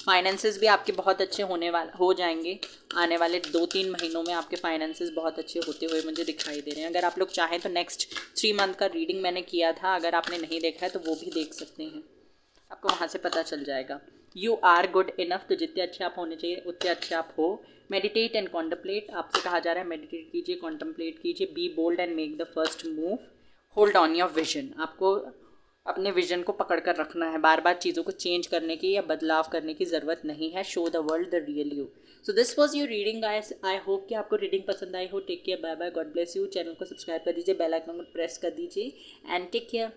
फाइनेंसेस भी आपके बहुत अच्छे हो जाएंगे। आने वाले 2-3 महीनों में आपके फाइनेंसेस बहुत अच्छे होते हुए मुझे दिखाई दे रहे हैं। अगर आप लोग चाहें तो नेक्स्ट 3 मंथ का रीडिंग मैंने किया था, अगर आपने नहीं देखा है तो वो भी देख सकते हैं, आपको वहाँ से पता चल जाएगा। यू आर गुड इनफ, तो जितने अच्छे आप होने चाहिए उतने अच्छे आप हो। मेडिटेट एंड कॉन्टम्पलेट, आपसे कहा जा रहा है मेडिटेट कीजिए, कॉन्टम्पलेट कीजिए। Be bold and make the first move. Hold on your vision, आपको अपने विजन को पकड़ कर रखना है। बार बार चीज़ों को चेंज करने की या बदलाव करने की ज़रूरत नहीं है। Show the world the real you. So this was your reading guys. I hope कि आपको रीडिंग पसंद आई हो। Take care, bye bye, God bless you. Channel को सब्सक्राइब कर दीजिए, बेल आइकन को प्रेस कर दीजिए, एंड टेक केयर।